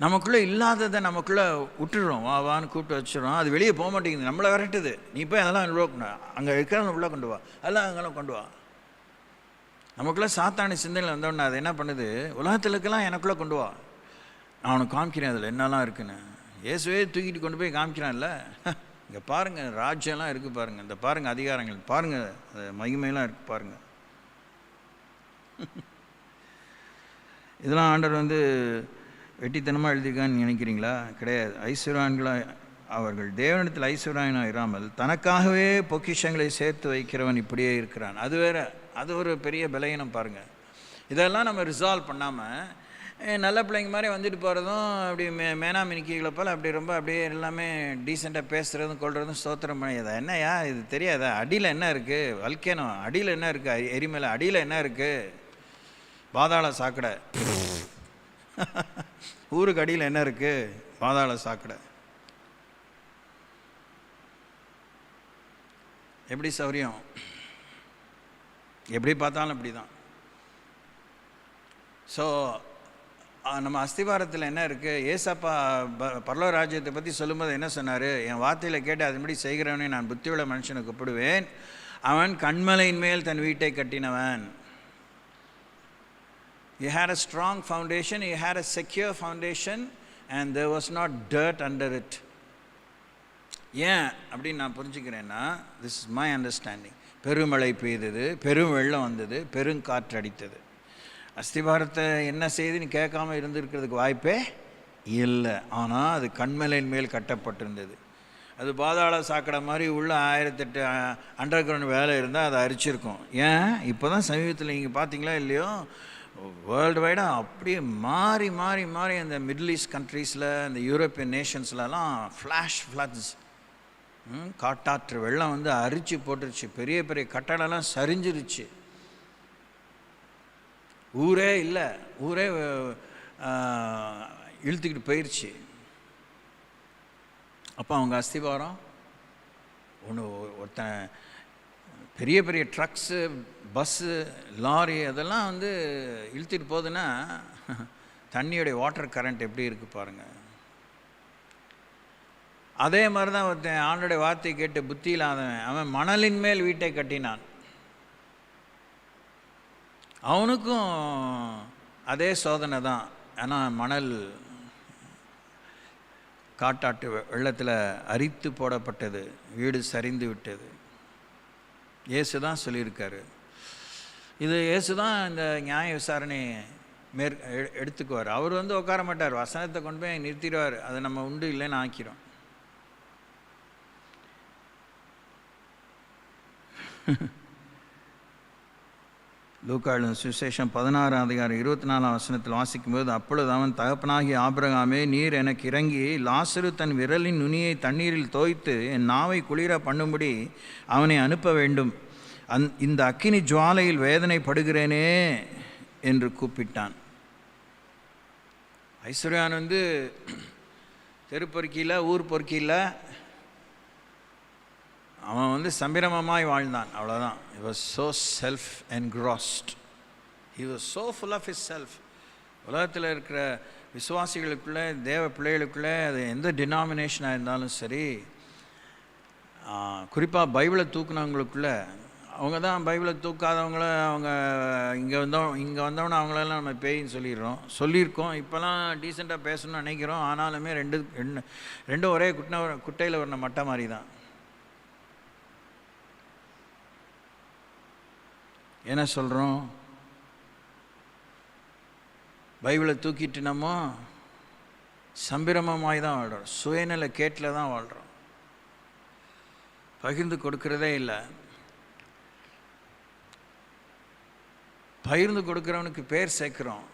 நமக்குள்ளே இல்லாததை நமக்குள்ளே விட்டுடுறோம், வான்னு கூப்பிட்டு வச்சுடுறோம். அது வெளியே போக மாட்டேங்குது, நம்மளை விரட்டுது. நீ போய் அதெல்லாம் உள்ள கொண்டு வா, அங்கே இருக்கிறவங்க உள்ளே கொண்டு வா, அதெல்லாம் அங்கெல்லாம் கொண்டு வா. நமக்குள்ளே சாத்தானி சிந்தனையில் வந்தோடனே அது என்ன பண்ணுது, உலகத்தில் இருக்கலாம் எனக்குள்ளே கொண்டு வா, நான் உனக்கு காமிக்கிறேன் அதில் என்னெல்லாம் இருக்குன்னு. இயேசுவே தூக்கிட்டு கொண்டு போய் காமிக்கிறான்ல, இங்கே பாருங்கள் ராஜ்யம்லாம் இருக்குது பாருங்கள், இந்த பாருங்கள் அதிகாரங்கள் பாருங்கள், அந்த மகிமையெல்லாம் இருக்குது பாருங்கள். இதெல்லாம் ஆண்டவர் வெட்டித்தனமாக எழுதியிருக்கான்னு நினைக்கிறீங்களா? கிடையாது. ஐஸ்வர்யான்களாக அவர்கள் தேவனிடத்தில் ஐஸ்வர்யானாக இராமல் தனக்காகவே பொக்கிஷங்களை சேர்த்து வைக்கிறவன் இப்படியே இருக்கிறான். அது வேறு, அது ஒரு பெரிய பலகீனம் பாருங்கள். இதெல்லாம் நம்ம ரிசால்வ் பண்ணாமல் நல்ல பிள்ளைங்க மாதிரி வந்துட்டு போகிறதும், அப்படி மேனாமினிக்கிகளை போல் அப்படி ரொம்ப அப்படியே எல்லாமே டீசெண்டாக பேசுகிறதும் கொள்றதும் ஸ்தோத்திரம் பண்ணியதா என்னையா இது தெரியாதா? அடியில் என்ன இருக்குது? வல்கேனம் அடியில் என்ன இருக்குது? எரிமலை அடியில் என்ன இருக்குது? பாதாள சாக்கடை. ஊருக்கு அடியில் என்ன இருக்குது? பாதாள சாக்கடை. எப்படி சௌரியம்? எப்படி பார்த்தாலும் அப்படி தான். ஸோ நம்ம அஸ்திவாரத்தில் என்ன இருக்குது? ஏசப்பா பரலோக ராஜ்யத்தை பற்றி சொல்லும்போது என்ன சொன்னார்? என் வார்த்தையில் கேட்டு அதன்படி செய்கிறவனே நான் புத்தியுள்ள மனுஷனை கூப்பிடுவேன், அவன் கண்மலையின் மேல் தன் வீட்டை கட்டினவன். He had a strong foundation, he had a secure foundation, and there was not dirt under it. ஏன் அப்படின்னு நான் புரிஞ்சுக்கிறேன்னா, this is my understanding. பெருமழை பெய்தது, பெரும் வெள்ளம் வந்தது, பெருங்காற்று அடித்தது. அஸ்திவாரத்தை என்ன செய்துன்னு கேட்காம இருந்திருக்கிறதுக்கு வாய்ப்பே இல்லை. ஆனால் அது கண்மலையின் மேல் கட்டப்பட்டிருந்தது. அது பாதாள சாக்கடை மாதிரி உள்ள 1008 அண்டர் கிரவுண்ட் வேலை இருந்தால் அதை அரிச்சிருக்கும். ஏன் இப்போ தான் சமீபத்தில் நீங்கள் பார்த்தீங்களா இல்லையோ, வேர்ல்டு வைடாக அப்படியே மாறி மாறி மாறி அந்த மிடில் ஈஸ்ட் கண்ட்ரீஸில், இந்த யூரோப்பியன் நேஷன்ஸ்லலாம் ஃப்ளட்ஸ், காட்டாற்று வெள்ளம் வந்து அரிச்சு போட்டுருச்சு. பெரிய பெரிய கட்டடம்லாம் சரிஞ்சிருச்சு. ஊரே இல்லை, ஊரே இழுத்துக்கிட்டு போயிடுச்சு. அப்போ அவங்க அஸ்திவாரம் ஒருத்தன் பெரிய பெரிய ட்ரக்ஸு, பஸ்ஸு, லாரி அதெல்லாம் வந்து இழுத்துட்டு போகுதுன்னா தண்ணியோடைய வாட்டர் கரண்ட் எப்படி இருக்குது பாருங்கள். அதே மாதிரி தான் ஒருத்தன் ஆண்டோடைய வார்த்தை கேட்டு புத்தி இல்லாதவன், அவன் மணலின் மேல் வீட்டை கட்டினான். அவனுக்கும் அதே சோதனை தான். ஆனால் மணல் காட்டாட்டு வெள்ளத்தில் அரித்து போடப்பட்டது, வீடு சரிந்து விட்டது. இயேசு தான் சொல்லியிருக்காரு. இது இயேசு தான் இந்த நியாய விசாரணை எடுத்துக்குவார். அவர் வந்து உட்கார மாட்டார், வசனத்தை கொண்டு போய் நிறுத்திடுவார். அதை நம்ம உண்டு இல்லைன்னு ஆக்கிறோம். லூக்காவின் சுவிசேஷம் 16:24 வாசிக்கும்போது, அப்பொழுது அவன் தகப்பனாகிய ஆபிரகாமே, நீர் எனக்கு இறங்கி லாசரு தன் விரலின் நுனியை தண்ணீரில் தோய்த்து என் நாவை குளிர பண்ணும்படி அவனை அனுப்ப வேண்டும். இந்த அக்கினி ஜுவாலையில் வேதனைப்படுகிறேனே என்று கூப்பிட்டான். ஐஸ்வர்யான் வந்து தெரு பொறுக்கியில், ஊர் பொறுக்கியில் அவன் வந்து சம்பிரமமாய் வாழ்ந்தான், அவ்வளோதான். He was so self-engrossed. He was so full of his self. உலகத்தில் இருக்கிற விசுவாசிகளுக்குள்ளே, தேவ பிள்ளைகளுக்குள்ளே, அது எந்த டினாமினேஷனாக இருந்தாலும் சரி, குறிப்பாக பைபிளை தூக்குனவங்களுக்குள்ளே, அவங்க தான் பைபிளை தூக்காதவங்கள அவங்க இங்கே வந்தவொன்னே அவங்களெல்லாம் நம்ம பேயின்னு சொல்லியிருக்கோம். இப்போலாம் டீசெண்டாக பேசணும்னு நினைக்கிறோம். ஆனாலுமே ரெண்டும் ஒரே குட்டையில் வர்ற மட்டை மாதிரி தான். என்ன சொல்கிறோம்? பைபிளை தூக்கிட்டு நம்ம சம்பிரமமாய் தான் வாழ்கிறோம், சுயநல கேட்டில் தான் வாழ்கிறோம், பகிர்ந்து கொடுக்கறதே இல்லை. பகிர்ந்து கொடுக்குறவனுக்கு பேர் சேர்க்குறோம்.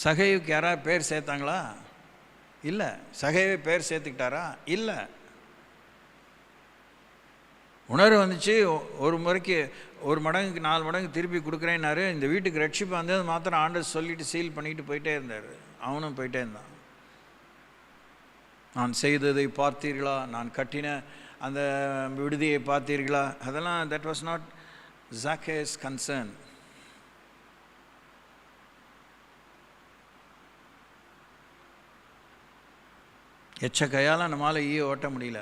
சகைவுக்கு யாராவது பேர் சேர்த்தாங்களா? இல்லை. சகைவே பேர் சேர்த்துக்கிட்டாரா? இல்லை. உணர்வு வந்துச்சு, ஒரு முறைக்கு 1 மடங்குக்கு 4 மடங்கு திருப்பி கொடுக்குறேன்னாரு. இந்த வீட்டுக்கு ரட்சிப்பு வந்தது மாத்திரம் ஆண்டவர் சொல்லிட்டு சீல் பண்ணிட்டு போயிட்டே இருந்தார். அவனும் போயிட்டே இருந்தான். நான் செய்ததை பார்த்தீர்களா, நான் கட்டின அந்த விடுதியை பார்த்தீர்களா, அதெல்லாம் that was not Zacchaeus' concern. எச்ச கையால் நம்மளால் ஈய ஓட்ட முடியல.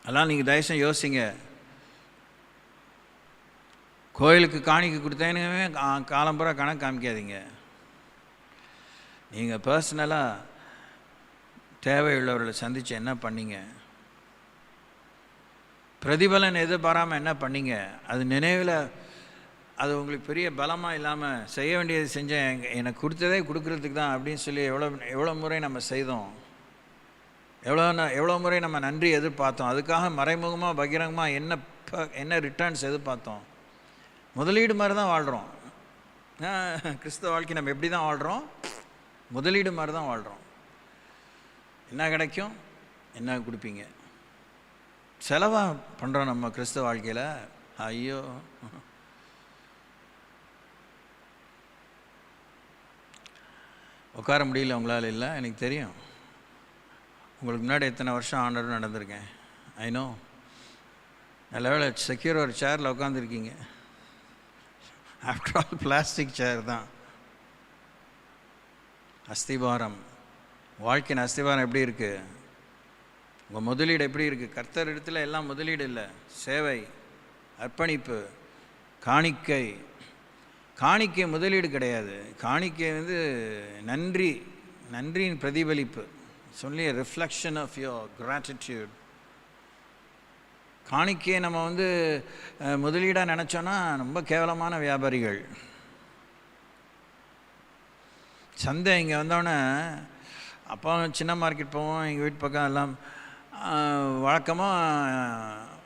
அதெல்லாம் நீங்கள் தயவுசெய்து யோசிங்க. கோயிலுக்கு காணிக்கை கொடுத்தேனுமே காலம்புறா கணக்கு காமிக்காதீங்க. நீங்கள் பர்சனலாக தேவையுள்ளவர்களை சந்தித்து என்ன பண்ணீங்க? பிரதிபலன் எதிர்பாராமல் என்ன பண்ணீங்க? அது நினைவில் அது உங்களுக்கு பெரிய பலமாக இல்லாமல் செய்ய வேண்டியது செஞ்சேன், எனக்கு கொடுத்ததே கொடுக்குறதுக்கு தான் அப்படின்னு சொல்லி எவ்வளோ முறை நம்ம செய்தோம்? எவ்வளோ முறை நம்ம நன்றி எதிர்பார்த்தோம்? அதுக்காக மறைமுகமாக பகிரங்கமாக என்ன ரிட்டர்ன்ஸ் எதிர்பார்த்தோம்? முதலீடு மாதிரி தான் வாழ்கிறோம். கிறிஸ்தவ வாழ்க்கை நம்ம எப்படி தான் வாழ்கிறோம்? முதலீடு மாதிரி தான் வாழ்கிறோம். என்ன கிடைக்கும், என்ன கொடுப்பீங்க? செலவாக பண்ணுறோம் நம்ம கிறிஸ்தவ வாழ்க்கையில். ஐயோ, உட்கார முடியல உங்களால். இல்லை, எனக்கு தெரியும். உங்களுக்கு முன்னாடி எத்தனை வருஷம் ஆண்டவர் நடந்திருக்கேன். ஐநோ. நல்ல வேளை செக்யூர் ஒரு சேரில் உட்காந்துருக்கீங்க. ஆஃப்டர் ஆல் பிளாஸ்டிக் சேர் தான். அஸ்திபாரம், வாழ்க்கையின் அஸ்திபாரம் எப்படி இருக்குது? உங்கள் முதலீடு எப்படி இருக்குது? கர்த்தர் இடத்துல எல்லாம் முதலீடு இல்லை, சேவை, அர்ப்பணிப்பு, காணிக்கை. காணிக்கை முதலீடு கிடையாது. காணிக்கை வந்து நன்றியின் பிரதிபலிப்பு. சொல்லி ரிஃப்ளெக்ஷன் ஆஃப் யோர் கிராட்டிடியூட். காணிக்கையை நம்ம வந்து முதலீடாக நினச்சோன்னா ரொம்ப கேவலமான வியாபாரிகள். சந்தை இங்கே வந்தோடனே அப்போ சின்ன மார்க்கெட் போவோம், எங்கள் வீட்டு பக்கம் எல்லாம் வழக்கமாக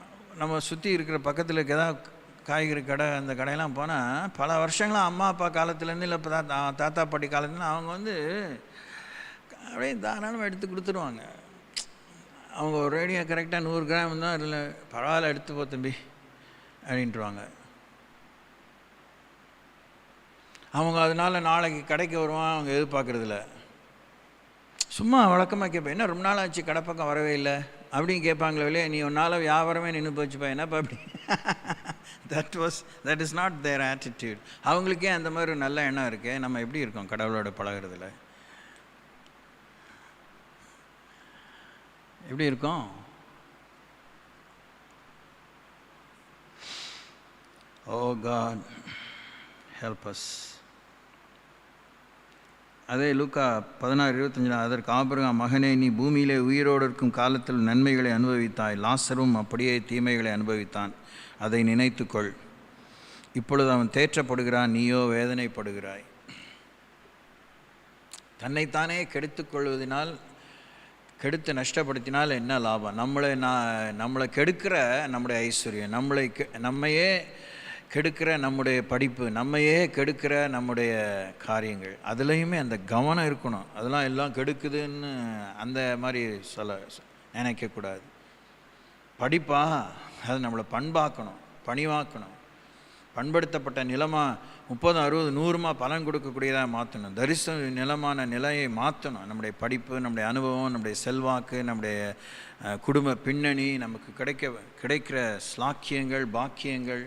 நம்ம சுற்றி இருக்கிற பக்கத்தில் இருக்க ஏதாவது காய்கறி கடை, அந்த கடையெல்லாம் போனால் பல வருஷங்களாக அம்மா அப்பா காலத்துலேருந்து இல்லை இப்போ தாத்தா பாட்டி காலத்துலேருந்து அவங்க வந்து அப்படியே தாராளமாக எடுத்து கொடுத்துருவாங்க. அவங்க ஒரு ரேடியோ கரெக்டாக 100 கிராம் தான், இல்லை பரவாயில்ல எடுத்து போ தம்பி அப்படின்ட்டுருவாங்க. அவங்க அதனால் நாளைக்கு கடைக்கு வருவான் அவங்க எதிர்பார்க்குறதில்ல. சும்மா வழக்கமாக கேட்பேன், என்ன ரொம்ப நாள் ஆச்சு கடை பக்கம் வரவே இல்லை அப்படின்னு கேட்பாங்களே இல்லையா, நீ ஒன்றால் வியாபாரமே நின்று போச்சுப்பா என்னப்பா அப்படி. That is not there attitude. அவங்களுக்கே அந்த மாதிரி ஒரு நல்ல எண்ணம் இருக்கு. நம்ம எப்படி இருக்கோம் கடவுளோட பழகிறதுல, எப்படி இருக்கோம்? ஓ காட் ஹெல்ப் அஸ். அதே லூக்கா 16:25, அதற்கு ஆபிரகாம், மகனே, நீ பூமியிலே உயிரோடு இருக்கும் காலத்தில் நன்மைகளை அனுபவித்தாய், லாசரும் அப்படியே தீமைகளை அனுபவித்தான், அதை நினைத்துக்கொள். இப்பொழுது அவன் தேற்றப்படுகிறான், நீயோ வேதனைப்படுகிறாய். தன்னைத்தானே கெடுத்துக்கொள்வதனால், கெடுத்து நஷ்டப்படுத்தினால் என்ன லாபம்? நம்மளை கெடுக்கிற நம்முடைய ஐஸ்வர்யம், நம்மையே கெடுக்கிற நம்முடைய படிப்பு, நம்மையே கெடுக்கிற நம்முடைய காரியங்கள், அதுலேயுமே அந்த கவனம் இருக்கணும். அதெல்லாம் எல்லாம் கெடுக்குதுன்னு அந்த மாதிரி நினைக்கக்கூடாது. படிப்பா அது நம்மளை பண்பாக்கணும், பணிவாக்கணும். பண்படுத்தப்பட்ட நிலமாக 30, 60, 100 பலன் கொடுக்கக்கூடியதாக மாற்றணும். தரிசன நிலமான நிலையை மாற்றணும். நம்முடைய படிப்பு, நம்முடைய அனுபவம், நம்முடைய செல்வாக்கு, நம்முடைய குடும்ப பின்னணி, நமக்கு கிடைக்கிற ஸ்லாக்கியங்கள், பாக்கியங்கள்,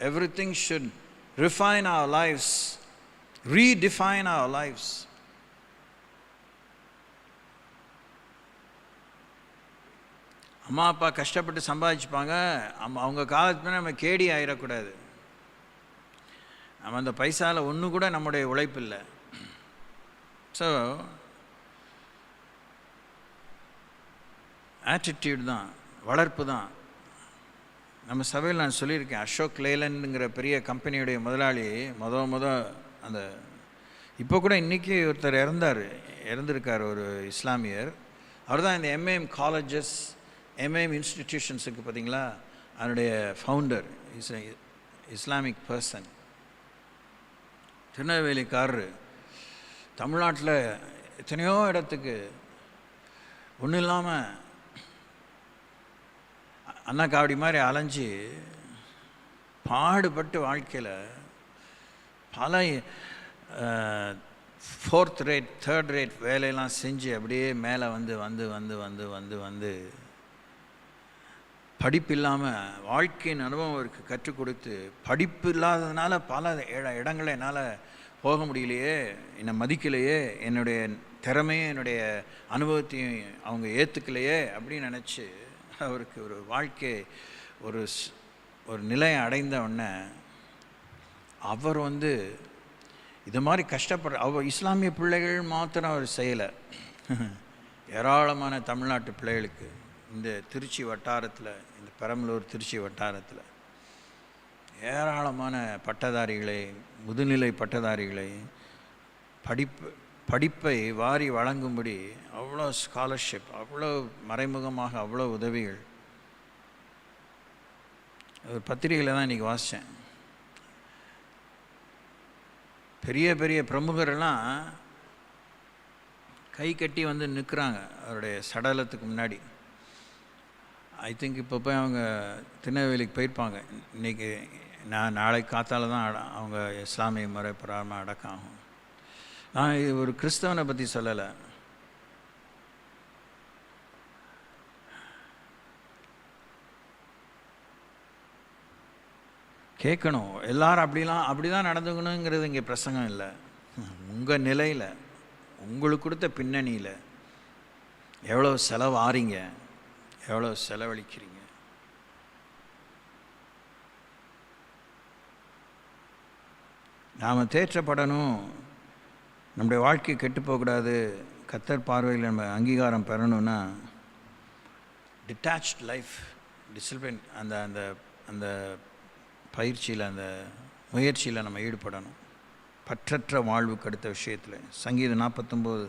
everything should refine our lives, redefine our lives. அம்மா அப்பா கஷ்டப்பட்டு சம்பாதிச்சுப்பாங்க, அவங்க காலத்துக்கு நம்ம கேடி ஆயிடக்கூடாது. நம்ம அந்த பைசாவில் ஒன்று கூட நம்முடைய உழைப்பு இல்லை. ஸோ ஆட்டிடியூட் தான், வளர்ப்பு தான். நம்ம சபையில் நான் சொல்லியிருக்கேன், அசோக் லேலண்டுங்கிற பெரிய கம்பெனியுடைய முதலாளி அந்த இப்போ கூட இன்றைக்கி ஒருத்தர் இறந்துருக்கார், ஒரு இஸ்லாமியர். அவர் தான் இந்த எம்ஏஎம் காலேஜஸ், எம்ஏஎம் இன்ஸ்டிடியூஷன்ஸுக்கு பார்த்தீங்களா, அதனுடைய ஃபவுண்டர். Islamic person, திருநெல்வேலிக்காரரு. தமிழ்நாட்டில் எத்தனையோ இடத்துக்கு ஒன்றும் இல்லாமல் அண்ணா காவடி மாதிரி அலைஞ்சி பாடுபட்டு வாழ்க்கையில் பல 4th ரேட் 3rd ரேட் வேலையெல்லாம் செஞ்சு அப்படியே மேலே வந்து படிப்பு இல்லாமல் வாழ்க்கையின் அனுபவம் அவருக்கு கற்றுக் கொடுத்து, படிப்பு இல்லாததுனால பல இடங்களை என்னால் போக முடியலையே, என்னை மதிக்கலையே, என்னுடைய திறமையும் என்னுடைய அனுபவத்தையும் அவங்க ஏற்றுக்கலையே அப்படின்னு நினச்சி அவருக்கு ஒரு வாழ்க்கை ஒரு நிலையை அடைந்த உடனே அவர் இது மாதிரி அவர் இஸ்லாமிய பிள்ளைகள் மாத்திரம் அவர் செய்யலை, ஏராளமான தமிழ்நாட்டு பிள்ளைகளுக்கு இந்த திருச்சி வட்டாரத்தில், இந்த பெரம்பலூர் திருச்சி வட்டாரத்தில் ஏராளமான பட்டதாரிகளை, முதுநிலை பட்டதாரிகளை படிப்பை வாரி வழங்கும்படி அவ்வளோ ஸ்காலர்ஷிப், அவ்வளோ மறைமுகமாக அவ்வளோ உதவிகள். ஒரு பத்திரிகையில் தான் இன்றைக்கி வாசித்தேன். பெரிய பெரிய பிரமுகரெல்லாம் கை கட்டி நிற்கிறாங்க அவருடைய சடலத்துக்கு முன்னாடி. ஐ திங்க் இப்போ போய் அவங்க திருநெல்வேலிக்கு போயிருப்பாங்க. இன்றைக்கி நாளைக்கு காத்தால தான் அவங்க இஸ்லாமிய முறை பிரகாரமாக அடக்கம் ஆகும். நான் இது ஒரு கிறிஸ்தவனை பற்றி சொல்லலை, கேட்கணும். எல்லாரும் அப்படி தான் நடந்துக்கணுங்கிறது இங்கே பிரசங்கம் இல்லை. உங்கள் நிலையில், உங்களுக்கு கொடுத்த பின்னணியில் எவ்வளோ செலவு ஆறீங்க, எவ்வளோ செலவழிக்கிறீங்க. நாம் தேற்றப்படணும், நம்முடைய வாழ்க்கை கெட்டு போகக்கூடாது, கர்த்தர் பார்வையில் நம்ம அங்கீகாரம் பெறணும்னா டிட்டாச்ட் லைஃப், டிசிப்ளின், அந்த அந்த அந்த பயிற்சியில், அந்த முயற்சியில் நம்ம ஈடுபடணும். பற்றற்ற வாழ்வுக்கு அடுத்த விஷயத்தில். சங்கீதம் 49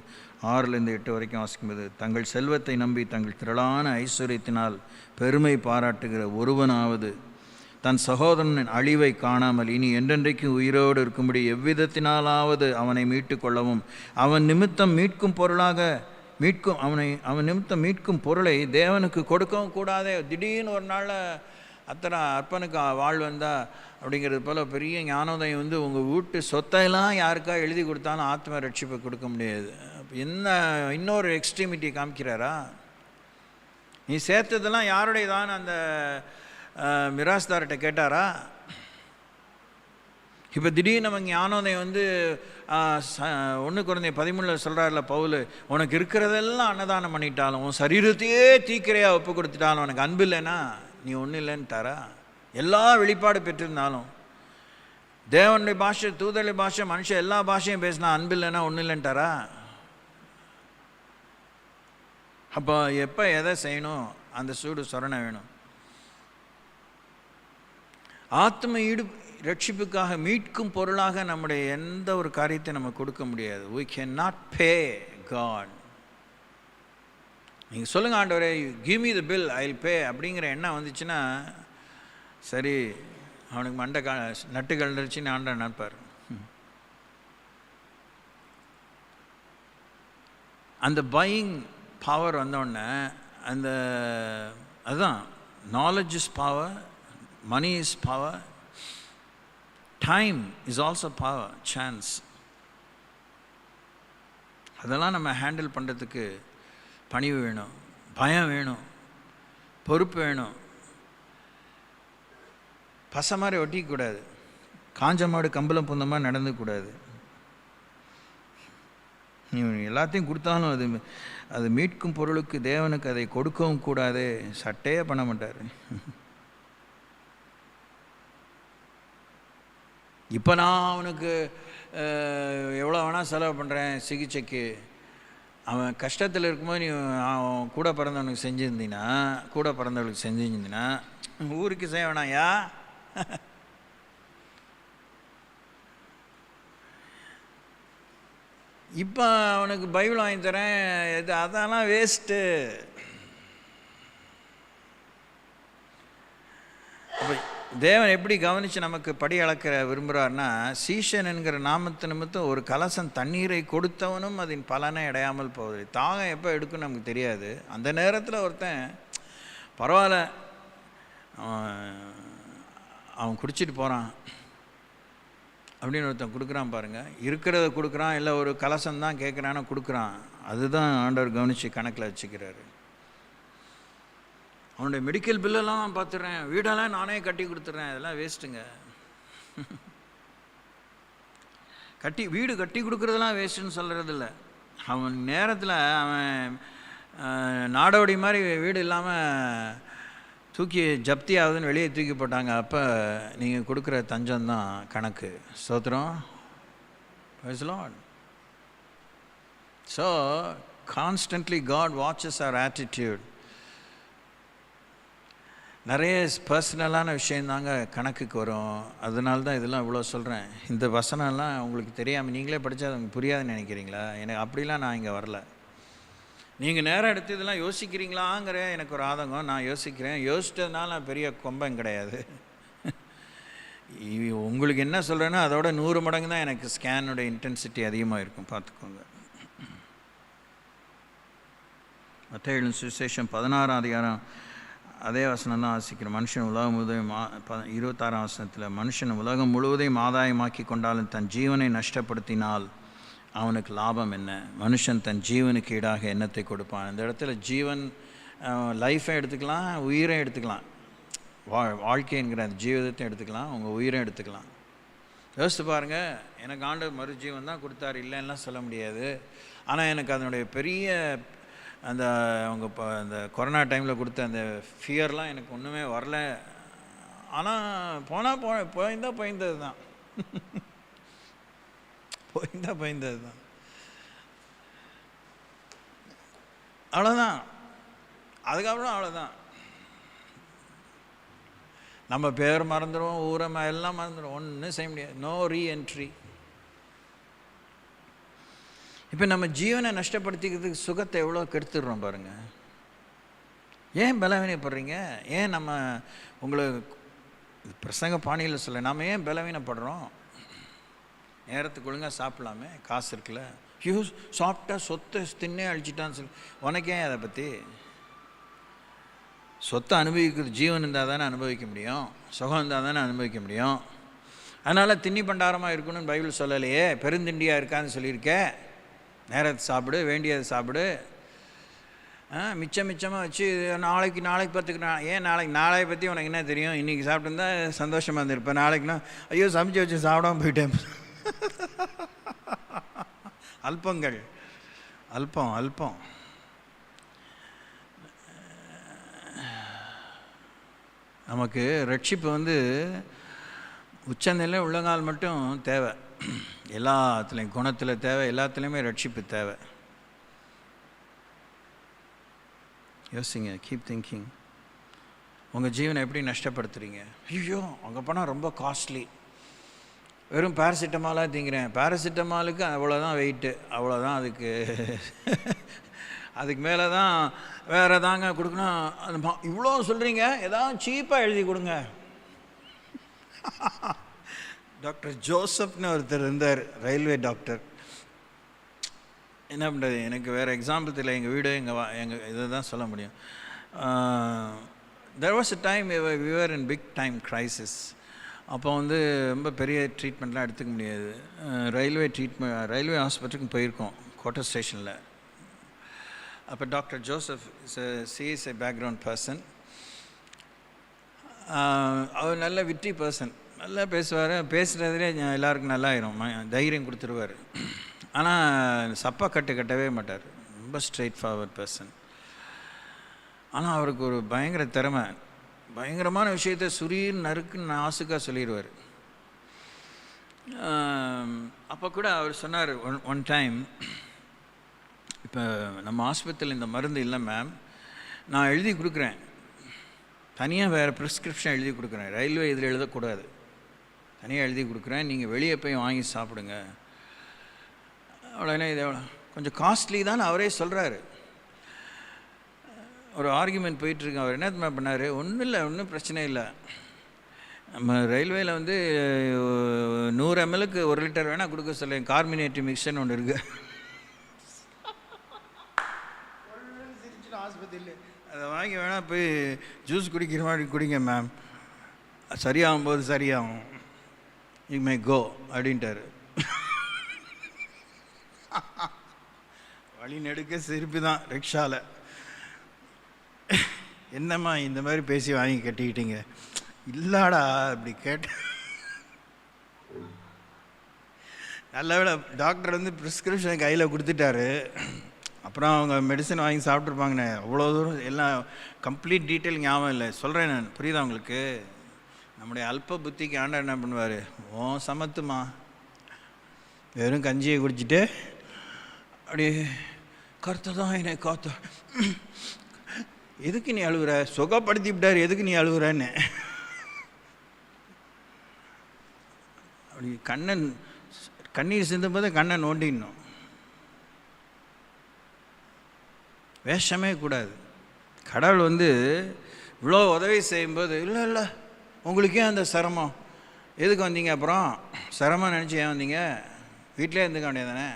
6-8 வரைக்கும் வாசிக்கும்போது, தங்கள் செல்வத்தை நம்பி தங்கள் திரளான ஐஸ்வர்யத்தினால் பெருமை பாராட்டுகிற ஒருவனாவது தன் சகோதரனின் அழிவை காணாமல் இனி என்றென்றைக்கும் உயிரோடு இருக்கும்படி எவ்விதத்தினாலாவது அவனை மீட்டு கொள்ளவும் அவன் நிமித்தம் மீட்கும் பொருளை தேவனுக்கு கொடுக்கவும் கூடாதே. திடீர்னு ஒரு நாளில் அத்தனை அர்ப்பனுக்கு வாழ் வந்தா அப்படிங்கிறது போல் பெரிய ஞானோதயம் வந்து உங்கள் வீட்டு சொத்தையெல்லாம் யாருக்கா எழுதி கொடுத்தாலும் ஆத்ம ரட்சிப்பை கொடுக்க முடியாது. என்ன இன்னொரு எக்ஸ்ட்ரீமிட்டி காமிக்கிறாரா? நீ சேர்த்ததெல்லாம் யாருடையதான் அந்த மிராஸ்தார்கிட்ட கேட்டாரா? இப்போ திடீர்னு நம்ம ஞானோதயம் வந்து 1 Corinthians 13 சொல்கிறார்ல பவுல், உனக்கு இருக்கிறதெல்லாம் அன்னதானம் பண்ணிட்டாலும் உன் சரீரத்தையே தீக்கிரையா ஒப்பு கொடுத்துட்டாலும் உனக்கு அன்பு இல்லைன்னா நீ ஒன்றும் இல்லைன்னுட்டாரா? எல்லா வெளிப்பாடு பெற்றிருந்தாலும் தேவனுடைய பாஷை, தூதருடைய பாஷை, மனுஷன் எல்லா பாஷையும் பேசினா அன்பு இல்லைன்னா ஒன்றும் இல்லைன்ட்டாரா? அப்போ எப்போ எதை செய்யணும்? அந்த சூடு சொரண வேணும். ஆத்ம ரட்சிப்புக்காக மீட்கும் பொருளாக நம்முடைய எந்த ஒரு காரியத்தை நம்ம கொடுக்க முடியாது. we cannot pay God. நீங்கள் சொல்லுங்கள், ஆண்டவரே give me the bill, I'll pay அப்படிங்கிற எண்ணம் வந்துச்சுன்னா சரி, அவனுக்கு மண்டை நட்டு கலந்துருச்சுன்னு ஆண்டவர் நினைப்பார். அந்த பையிங் பவர் வந்தோடனே அதுதான் knowledge is power, money is power, time is also power, chance. அதெல்லாம் நம்ம ஹேண்டில் பண்ணுறதுக்கு பணிவு வேணும், பயம் வேணும், பொறுப்பு வேணும். பசை மாதிரி ஒட்டிக்கூடாது, காஞ்ச மாடு கம்பளம் புந்த மாதிரி நடந்துக்கூடாது. நீ எல்லாத்தையும் கொடுத்தாலும் அது மீட்கும் பொருளுக்கு தேவனுக்கு அதை கொடுக்கவும் கூடாது. சட்டையே பண்ண மாட்டார். இப்போ நான் அவனுக்கு எவ்வளோ வேணால் செலவு பண்ணுறேன் சிகிச்சைக்கு, அவன் கஷ்டத்தில் இருக்கும்போது நீ அவன் கூட பிறந்தவனுக்கு செஞ்சுருந்தீங்கன்னா ஊருக்கு செய்ய வேணாயா? இப்போ அவனுக்கு பைபிள் வாங்கி தரேன், இது அதெல்லாம் வேஸ்ட்டு. அப்போ தேவன் எப்படி கவனித்து நமக்கு படி அளக்க விரும்புகிறார்னா, சீஷன் என்கிற நாமத்து நிமித்தம் ஒரு கலசம் தண்ணீரை கொடுத்தவனும் அதன் பலனை அடையாமல் போகுது. தாகம் எப்போ எடுக்குன்னு நமக்கு தெரியாது. அந்த நேரத்தில் ஒருத்தன் பரவாயில்ல அவன் குடிச்சிட்டு போகிறான் அப்படின்னு ஒருத்தன் கொடுக்குறான் பாருங்கள். இருக்கிறத கொடுக்குறான், இல்லை ஒரு கலசம்தான் கேட்குறான்னு கொடுக்குறான். அதுதான் ஆண்டவர் கவனித்து கணக்கில் வச்சுக்கிறாரு. அவனுடைய மெடிக்கல் பில்லெல்லாம் நான் பார்த்துட்றேன், வீடெல்லாம் நானே கட்டி கொடுத்துட்றேன், அதெல்லாம் வேஸ்ட்டுங்க. வீடு கட்டி கொடுக்குறதெல்லாம் வேஸ்ட்டுன்னு சொல்கிறது இல்லை. அவன் நேரத்தில் அவன் நாடோடி மாதிரி வீடு இல்லாமல் தூக்கி ஜப்தி ஆகுதுன்னு வெளியே தூக்கி போட்டாங்க. அப்போ நீங்கள் கொடுக்குற தஞ்சம்தான் கணக்கு. ஸ்தோத்திரம். Praise the Lord. So constantly God watches our attitude. நிறைய பர்சனலான விஷயந்தாங்க கணக்குக்கு வரும். அதனால தான் இதெல்லாம் இவ்வளோ சொல்கிறேன். இந்த வசனம்லாம் உங்களுக்கு தெரியாமல் நீங்களே படித்தா அது புரியாதுன்னு நினைக்கிறீங்களா? எனக்கு அப்படிலாம் நான் இங்கே வரல. நீங்கள் நேரம் எடுத்து இதெல்லாம் யோசிக்கிறீங்களாங்கிற எனக்கு ஒரு ஆதங்கம். நான் யோசிக்கிறேன். யோசித்ததுனால நான் பெரிய கொம்பம் கிடையாது. உங்களுக்கு என்ன சொல்கிறேன்னா அதோட 100 மடங்கு தான் எனக்கு ஸ்கேனோட இன்டென்சிட்டி அதிகமாக இருக்கும், பார்த்துக்கோங்க. மத்தேயு சுவிசேஷம் 16ஆம் அதிகாரம் அதே வசனம் தான் வாசிக்கிறோம். மனுஷன் உலகம் முழுவதையும் 26ஆம் வசனத்தில், மனுஷன் உலகம் முழுவதையும் ஆதாயமாக்கி கொண்டாலும் தன் ஜீவனை நஷ்டப்படுத்தினால் அவனுக்கு லாபம் என்ன? மனுஷன் தன் ஜீவனுக்கு ஈடாக எண்ணத்தை கொடுப்பான். இந்த இடத்துல ஜீவன் லைஃப்பை எடுத்துக்கலாம், உயிரை எடுத்துக்கலாம். வாழ்க்கைங்கிற அந்த ஜீவிதத்தை எடுத்துக்கலாம், உங்கள் உயிரை எடுத்துக்கலாம். யோசித்து பாருங்கள். எனக்கு ஆண்டவர் மறுஜீவன் தான் கொடுத்தாரு, இல்லைன்னா சொல்ல முடியாது. ஆனால் எனக்கு அதனுடைய பெரிய அந்த அவங்க அந்த கொரோனா டைமில் கொடுத்த அந்த ஃபியர்லாம் எனக்கு ஒன்றுமே வரல. ஆனால் போயிருந்தது தான் அவ்வளோதான். அதுக்கப்புறம் அவ்வளோதான். நம்ம பேர் மறந்துடுவோம், ஊரை எல்லாம் மறந்துடுவோம், ஒன்றும் செய்ய முடியாது. No reentry. இப்போ நம்ம ஜீவனை நஷ்டப்படுத்திக்கிறதுக்கு சுகத்தை எவ்வளோ கெடுத்துடுறோம் பாருங்கள். ஏன் பலவீனப்படுறீங்க? ஏன் நம்ம உங்களை பிரசங்க பாணியில் சொல்ல, நாம் ஏன் பலவீனப்படுறோம்? நேரத்துக்கு ஒழுங்காக சாப்பிடலாமே, காசு இருக்குல்ல. சாப்பிட்டா சொத்தை தின்னே அழிச்சிட்டான்னு சொல்லி உனக்கே அதை பற்றி. சொத்தை அனுபவிக்கிறது ஜீவன் இருந்தால் தானே அனுபவிக்க முடியும், சுகம் இருந்தால் தானே அனுபவிக்க முடியும். அதனால் திண்ணி பண்டாரமாக இருக்கணும்னு பைபிள் சொல்லலையே, பெருந்திண்டியாக இருக்கான்னு சொல்லியிருக்கேன். நேரத்தை சாப்பிடு, வேண்டியதை சாப்பிடு, மிச்சமாக வச்சு நாளைக்கு பார்த்துக்கிறேன். ஏன் நாளை பற்றி உனக்கு என்ன தெரியும்? இன்றைக்கி சாப்பிட்டுருந்தா சந்தோஷமாக இருந்திருப்பேன். நாளைக்குன்னா ஐயோ சமைச்சு வச்சு சாப்பிடாமல் போயிட்டேன். அல்பங்கள், அல்பம். நமக்கு ரட்சிப்பு உச்சநிலை உள்ளங்கால் மட்டும் தேவை. எல்லாத்துலேயும் குணத்தில் தேவை, எல்லாத்துலேயுமே ரட்சிப்பு தேவை. யோசிங்க, கீப் திங்கிங். உங்கள் ஜீவனை எப்படி நஷ்டப்படுத்துகிறீங்க? ஐயோ அங்கே போனால் ரொம்ப காஸ்ட்லி, வெறும் பேராசிட்டமாலாக திங்கிறேன். பேராசிட்டமாலுக்கு அவ்வளோதான் வெயிட்டு, அவ்வளோதான். அதுக்கு மேலே தான் வேறு தாங்க கொடுக்கணும். அந்த இவ்வளோ சொல்கிறீங்க, ஏதாவது சீப்பாக எழுதி கொடுங்க. டாக்டர் ஜோசப்னு ஒருத்தர் இருந்தார், ரயில்வே டாக்டர். என்ன பண்ணுறது, எனக்கு வேறு எக்ஸாம்பிள் தெரியல. எங்கள் வீடு எங்கள் இதை தான் சொல்ல முடியும். There was a time we were in big time crisis. அப்போ ரொம்ப பெரிய ட்ரீட்மெண்ட்லாம் எடுத்துக்க முடியாது. ரயில்வே ஹாஸ்பிட்டலுக்கு போயிருக்கோம், கோட்டர் ஸ்டேஷனில். அப்போ doctor Joseph is a background person. அவர் நல்ல விட்டி பர்சன், நல்லா பேசுவார். பேசுகிறதுலே எல்லாருக்கும் நல்லாயிரும், தைரியம் கொடுத்துருவார். ஆனால் சப்பா கட்டவே மாட்டார், ரொம்ப ஸ்ட்ரெயிட் ஃபார்வர்ட் பர்சன். ஆனால் அவருக்கு ஒரு பயங்கர திறமை, பயங்கரமான விஷயத்தை சுரீர் நறுக்குன்னு நாசுக்காக சொல்லிடுவார். அப்போ கூட அவர் சொன்னார் ஒன் டைம், இப்போ நம்ம ஆஸ்பத்திரியில் இந்த மருந்து இல்லை மேம், நான் எழுதி கொடுக்குறேன், தனியாக வேறு ப்ரிஸ்கிரிப்ஷன் எழுதி கொடுக்குறேன், ரயில்வே இதில் எழுதக்கூடாது, தனியாக எழுதி கொடுக்குறேன், நீங்கள் வெளியே போய் வாங்கி சாப்பிடுங்க. அவ்வளோனா இது எவ்வளோ கொஞ்சம் காஸ்ட்லி தான் அவரே சொல்கிறாரு. ஒரு ஆர்கியூமெண்ட் போயிட்டுருக்கு. அவர் என்ன பண்ணார், ஒன்றும் பிரச்சனை இல்லை, நம்ம ரயில்வேயில் 100 ml 1 லிட்டர் வேணால் கொடுக்க சொல்ல, கார்மினேட்டிவ் மிக்சர்னு ஒன்று இருக்குது. ஆஸ்பத்திரியில் அதை வாங்கி வேணால் போய் ஜூஸ் குடிக்கிற மாதிரி குடிங்க மேம், சரியாகும் போது சரியாகும், யூ மே கோ அப்படின்ட்டார். வழி நெடுக்க சிரிப்பு தான் ரிக்ஷாவில். என்னம்மா இந்த மாதிரி பேசி வாங்கி கட்டிக்கிட்டீங்க? இல்லாடா அப்படி கேட்ட. நல்ல வேளை டாக்டர் ப்ரிஸ்கிரிப்ஷன் கையில் கொடுத்துட்டாரு. அப்புறம் அவங்க மெடிசன் வாங்கி சாப்பிட்ருப்பாங்கண்ணே. அவ்வளோ தூரம் எல்லாம் கம்ப்ளீட் டீட்டெயில் ஞாபகம் இல்லை, சொல்கிறேன் நான், புரியுதா உங்களுக்கு? நம்முடைய அல்ப புத்திக்கு ஆண்டவர் என்ன பண்ணுவார், சமத்துமா வெறும் கஞ்சியை குடிச்சிட்டு அப்படியே கருத்தை தான் என்னை காத்த, எதுக்கு நீ அழுகுற, சுகப்படுத்தி விட்டார், எதுக்கு நீ அழுகுறன்னு. அப்படி கண்ணீர் சிந்தும் போது கண்ணை நோண்டிடணும், வேஷமே கூடாது. கடவுள் இவ்வளோ உதவி செய்யும்போது, இல்லை உங்களுக்கே அந்த சிரமம், எதுக்கு வந்தீங்க, அப்புறம் சிரமம் நினச்சி ஏன் வந்தீங்க, வீட்டிலே இருந்துக்க வேண்டியதானே.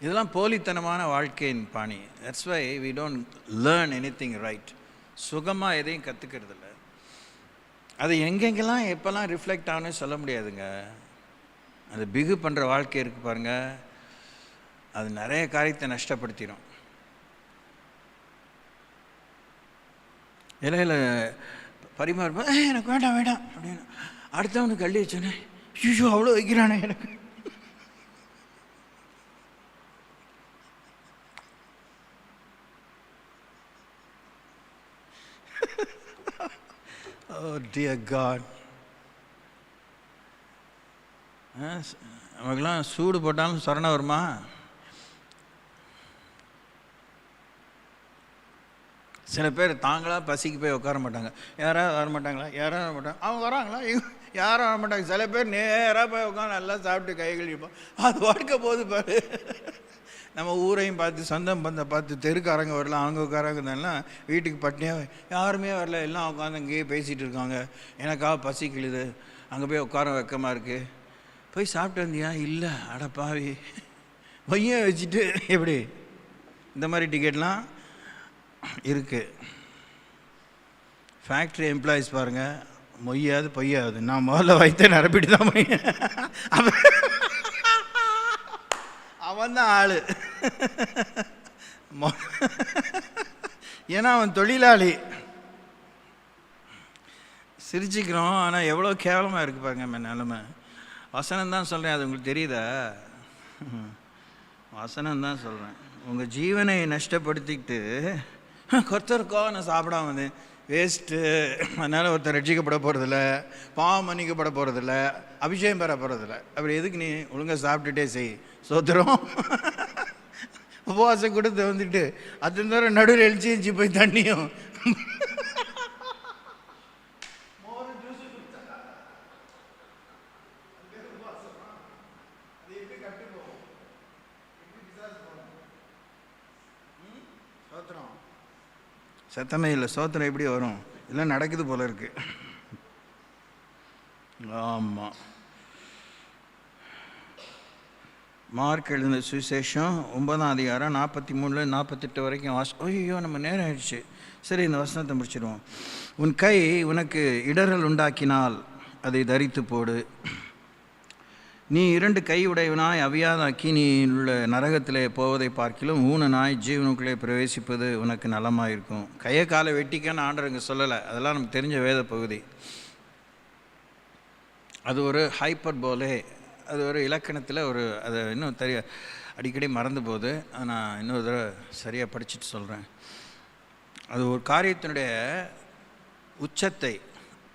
இதெல்லாம் போலித்தனமான வாழ்க்கையின் பாணி. That's why we don't learn anything right. சுகமாக எதையும் கற்றுக்கிறதில்ல. அது எங்கெங்கெல்லாம் எப்போல்லாம் ரிஃப்ளெக்ட் ஆகுன்னு சொல்ல முடியாதுங்க. அது பிகு பண்ணுற வாழ்க்கை இருக்குது பாருங்கள், அது நிறைய காரியத்தை நஷ்டப்படுத்திடும். இலையில் பரிமாறும், எனக்கு வேண்டாம் அப்படின்னு அடுத்தவனுக்கு அள்ளி வச்சோன்னே, ஐயோ அவ்வளோ வைக்கிறானே எனக்கு. Oh dear God. நமக்கெல்லாம் சூடு போட்டாலும் சொரணை வருமா? சில பேர் தாங்களாக பசிக்கு போய் உட்கார மாட்டாங்க. யாராவது வர மாட்டாங்களா, யாராவது வர மாட்டாங்க, அவங்க வராங்களா, யாரும் வர மாட்டாங்க. சில பேர் நேராக போய் உட்காந்து நல்லா சாப்பிட்டு கை கழிப்போம். அது வாழ்க்கை போது பாரு. நம்ம ஊரையும் பார்த்து சொந்தம் பந்த பார்த்து தெருக்காரங்க வரலாம், அவங்க உட்காரங்கலாம் வீட்டுக்கு பட்டினியாக யாருமே வரல, எல்லாம் உட்காந்து அங்கேயே பேசிகிட்டு இருக்காங்க. எனக்காக பசிக்கிழுது, அங்கே போய் உட்கார வெக்கமாக இருக்குது. போய் சாப்பிட்டு வந்தியா? இல்லை. அடப்பாவி, பையன் வச்சுட்டு எப்படி? இந்த மாதிரி டிக்கெட்லாம் இருக்குது. ஃபேக்ட்ரி எம்ப்ளாயீஸ் பாருங்கள், மொய்யாது பொய்யாது. நான் முதல்ல வைத்த நிரப்பிட்டு தான் பையன், அவன் தான் ஆள். ஏன்னா அவன் தொழிலாளி. சிரிச்சுக்கிறோம், ஆனால் எவ்வளோ கேவலமாக இருக்குது பாருங்க நிலைமை. வசனம் தான் சொல்கிறேன், அது உங்களுக்கு தெரியுதா? வசனம் தான் சொல்கிறேன். உங்கள் ஜீவனை நஷ்டப்படுத்திக்கிட்டு கர்த்தருக்கோ நான் சாப்பிடாம வந்தேன், வேஸ்ட்டு. அதனால் ஒருத்தர் ரட்சிக்கப்பட போகிறதில்ல, பாவம் மன்னிக்கப்பட போகிறதில்ல, அபிஷேகம் பெற போகிறதில்ல. அப்படி எதுக்கு? நீ ஒழுங்காக சாப்பிட்டுட்டே செய். சோத்திரம். உபவாசம் கொடுத்து வந்துட்டு அத்தனை நேரம் நடுவில் எழுச்சி போய் தண்ணியும் சத்தமே இல்லை. சோத்திரம் எப்படி வரும்? இல்லை நடக்குது போல இருக்கு. ஆமாம். மார்க் எழுதின சுவிசேஷம் 9ஆம் அதிகாரம் 43-48 வரைக்கும் ஐயோ நம்ம நேரம் ஆயிடுச்சு. சரி, இந்த வசனத்தை முடிச்சிடுவோம். உன் கை உனக்கு இடறல் உண்டாக்கினால் அதை தரித்து போடு. நீ 2 கையுடையவனாய் அவியாத அக்கினியில் உள்ள நரகத்திலே போவதை பார்க்கிலும் ஊனனாய் ஜீவனுக்குள்ளே பிரவேசிப்பது உனக்கு நலமாயிருக்கும். கையை காலை வெட்டிக்கான்னு ஆண்டவங்க சொல்லலை, அதெல்லாம் நமக்கு தெரிஞ்ச வேத பகுதி. அது ஒரு ஹைப்பர் போலே, அது ஒரு இலக்கணத்தில் ஒரு, அதை இன்னும் அடிக்கடி மறந்து போகுது. நான் இன்னொரு தடவை சரியாக படிச்சுட்டு சொல்கிறேன். அது ஒரு காரியத்தினுடைய உச்சத்தை,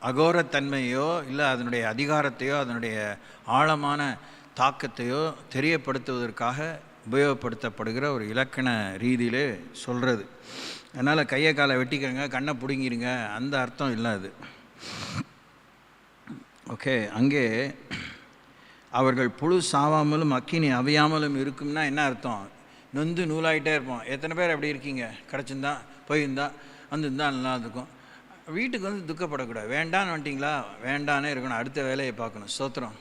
அகோரத்தன்மையோ இல்லை அதனுடைய அதிகாரத்தையோ அதனுடைய ஆழமான தாக்கத்தையோ தெரியப்படுத்துவதற்காக உபயோகப்படுத்தப்படுகிற ஒரு இலக்கண ரீதியிலே சொல்கிறது. அதனால் கையை காலை வெட்டிக்கங்க, கண்ணை பிடுங்கிருங்க, அந்த அர்த்தம் இல்லை அது. ஓகே. அங்கே அவர்கள் புழு சாவாமலும் அக்கினி அவியாமலும் இருக்கும்னா என்ன அர்த்தம்? நொந்து நூலாகிட்டே இருப்போம். எத்தனை பேர் அப்படி இருக்கீங்க? கிடச்சிருந்தா போயிருந்தா வந்துருந்தா நல்லா இருக்கும். வீட்டுக்கு வந்து துக்கப்படக்கூடாது. வேண்டான்னு வந்துட்டிங்களா, வேண்டானே இருக்கணும், அடுத்த வேலையை பார்க்கணும். ஸ்தோத்திரம்.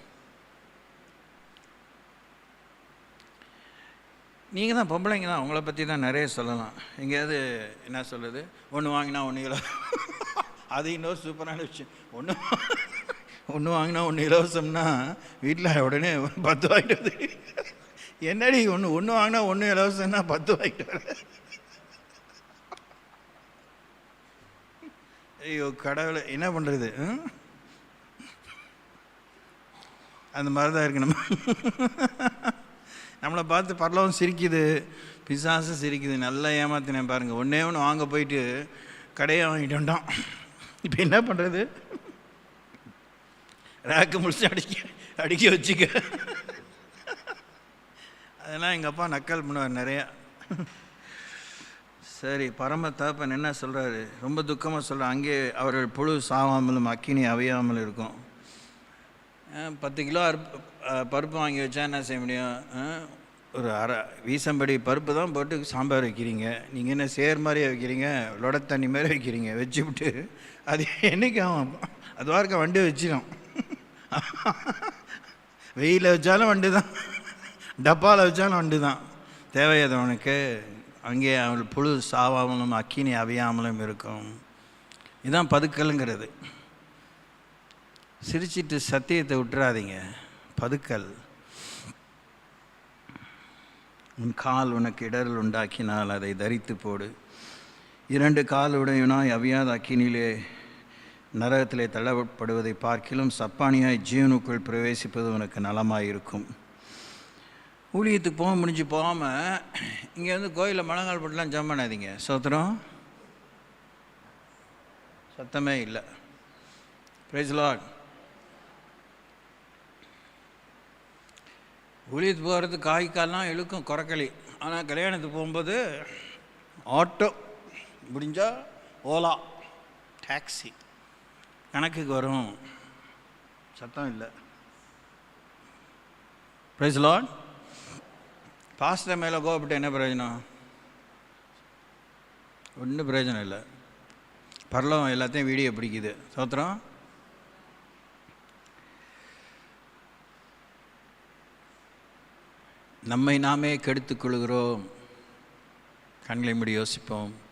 நீங்கள் தான் பொம்பளைங்க தான், உங்களை பற்றி தான் நிறைய சொல்லலாம். எங்கேயாவது என்ன சொல்லுது, ஒன்று வாங்கினா ஒன்று கிலோ, அது இன்னொரு சூப்பரான விஷயம். ஒன்று வாங்கினா ஒன்று இலவசம்னா வீட்டில் உடனே 10 வாங்கிட்டு வருது. என்னடி ஒன்று வாங்கினா ஒன்று இலவசம்னா 10 வாங்கிட்டு வர? ஐயோ கடவுளை, என்ன பண்ணுறது? அந்த மாதிரி தான் இருக்கு. நம்மளை பார்த்து பரலோகம் சிரிக்குது, பிசாசு சிரிக்குது. நல்லா ஏமாத்தினேன் பாருங்கள். ஒன்றே ஒன்று வாங்க போயிட்டு கடையை வாங்கிட்டு வந்தோம். இப்போ என்ன பண்ணுறது? ரேக்கு முடிச்சு அடிக்க வச்சுக்க. அதெல்லாம் எங்கள் அப்பா நக்கல் பண்ணுவார் நிறையா. சரி, பரம தகப்பன் என்ன சொல்கிறாரு? ரொம்ப துக்கமாக சொல்கிறார். அங்கே அவர்கள் புழு சாவாமலும் அக்கினி அவையாமல் இருக்கும். 10 கிலோ பருப்பு வாங்கி வச்சா என்ன செய்ய முடியும்? ஒரு வீசம்படி பருப்பு தான் போட்டு சாம்பார் வைக்கிறீங்க. நீங்கள் என்ன சேர் மாதிரியே வைக்கிறீங்க, லொட தண்ணி மாதிரி வைக்கிறீங்க. வச்சுவிட்டு அது என்றைக்கு ஆகும்? அதுவாக இருக்க வண்டி வச்சிடும். வெயிலில் வச்சாலும் வண்டு தான், டப்பாவில் வச்சாலும் வண்டு தான். தேவையாது அவனுக்கு. அங்கே அவள் புழு சாவாமலும் அக்கினி அவியாமலும் இருக்கும். இதுதான் பதுக்கலுங்கிறது. சிரிச்சிட்டு சத்தியத்தை விட்டுறாதீங்க. பதுக்கல். உன் கால் உனக்கு இடரல் உண்டாக்கினால் அதை தரித்து போடு. 2 கால் உடையவனாய் அவியாத அக்கினிலே நரகத்திலே தள்ளப்படுவதை பார்க்கிலும் சப்பானியாய் ஜீவனுக்குள் பிரவேசிப்பது உனக்கு நலமாயிருக்கும். ஊழியத்துக்கு போக முடிஞ்சு போகாமல் இங்கே வந்து கோயிலில் மழங்கால் போட்டுலாம் ஜம் பண்ணாதீங்க. சோத்திரம். சத்தமே இல்லை. Praise Lord. ஊழியத்துக்கு போகிறது காய்க்கால்லாம் இழுக்கும் குறக்களி. ஆனால் கல்யாணத்துக்கு போகும்போது ஆட்டோ முடிஞ்சால் ஓலா டாக்ஸி கணக்குக்கு வரும். சத்தம் இல்லை. Praise Lord. பாஸ்டர் மேலே கோவப்பட்டு என்ன பிரயோஜனம்? ஒன்றும் பிரயோஜனம் இல்லை. பரலோகம் எல்லாத்தையும் வீடியோ பிடிக்குது. சோத்திரம். நம்மை நாமே கெடுத்துக் கொள்கிறோம். கண்களை மூடி யோசிப்போம்.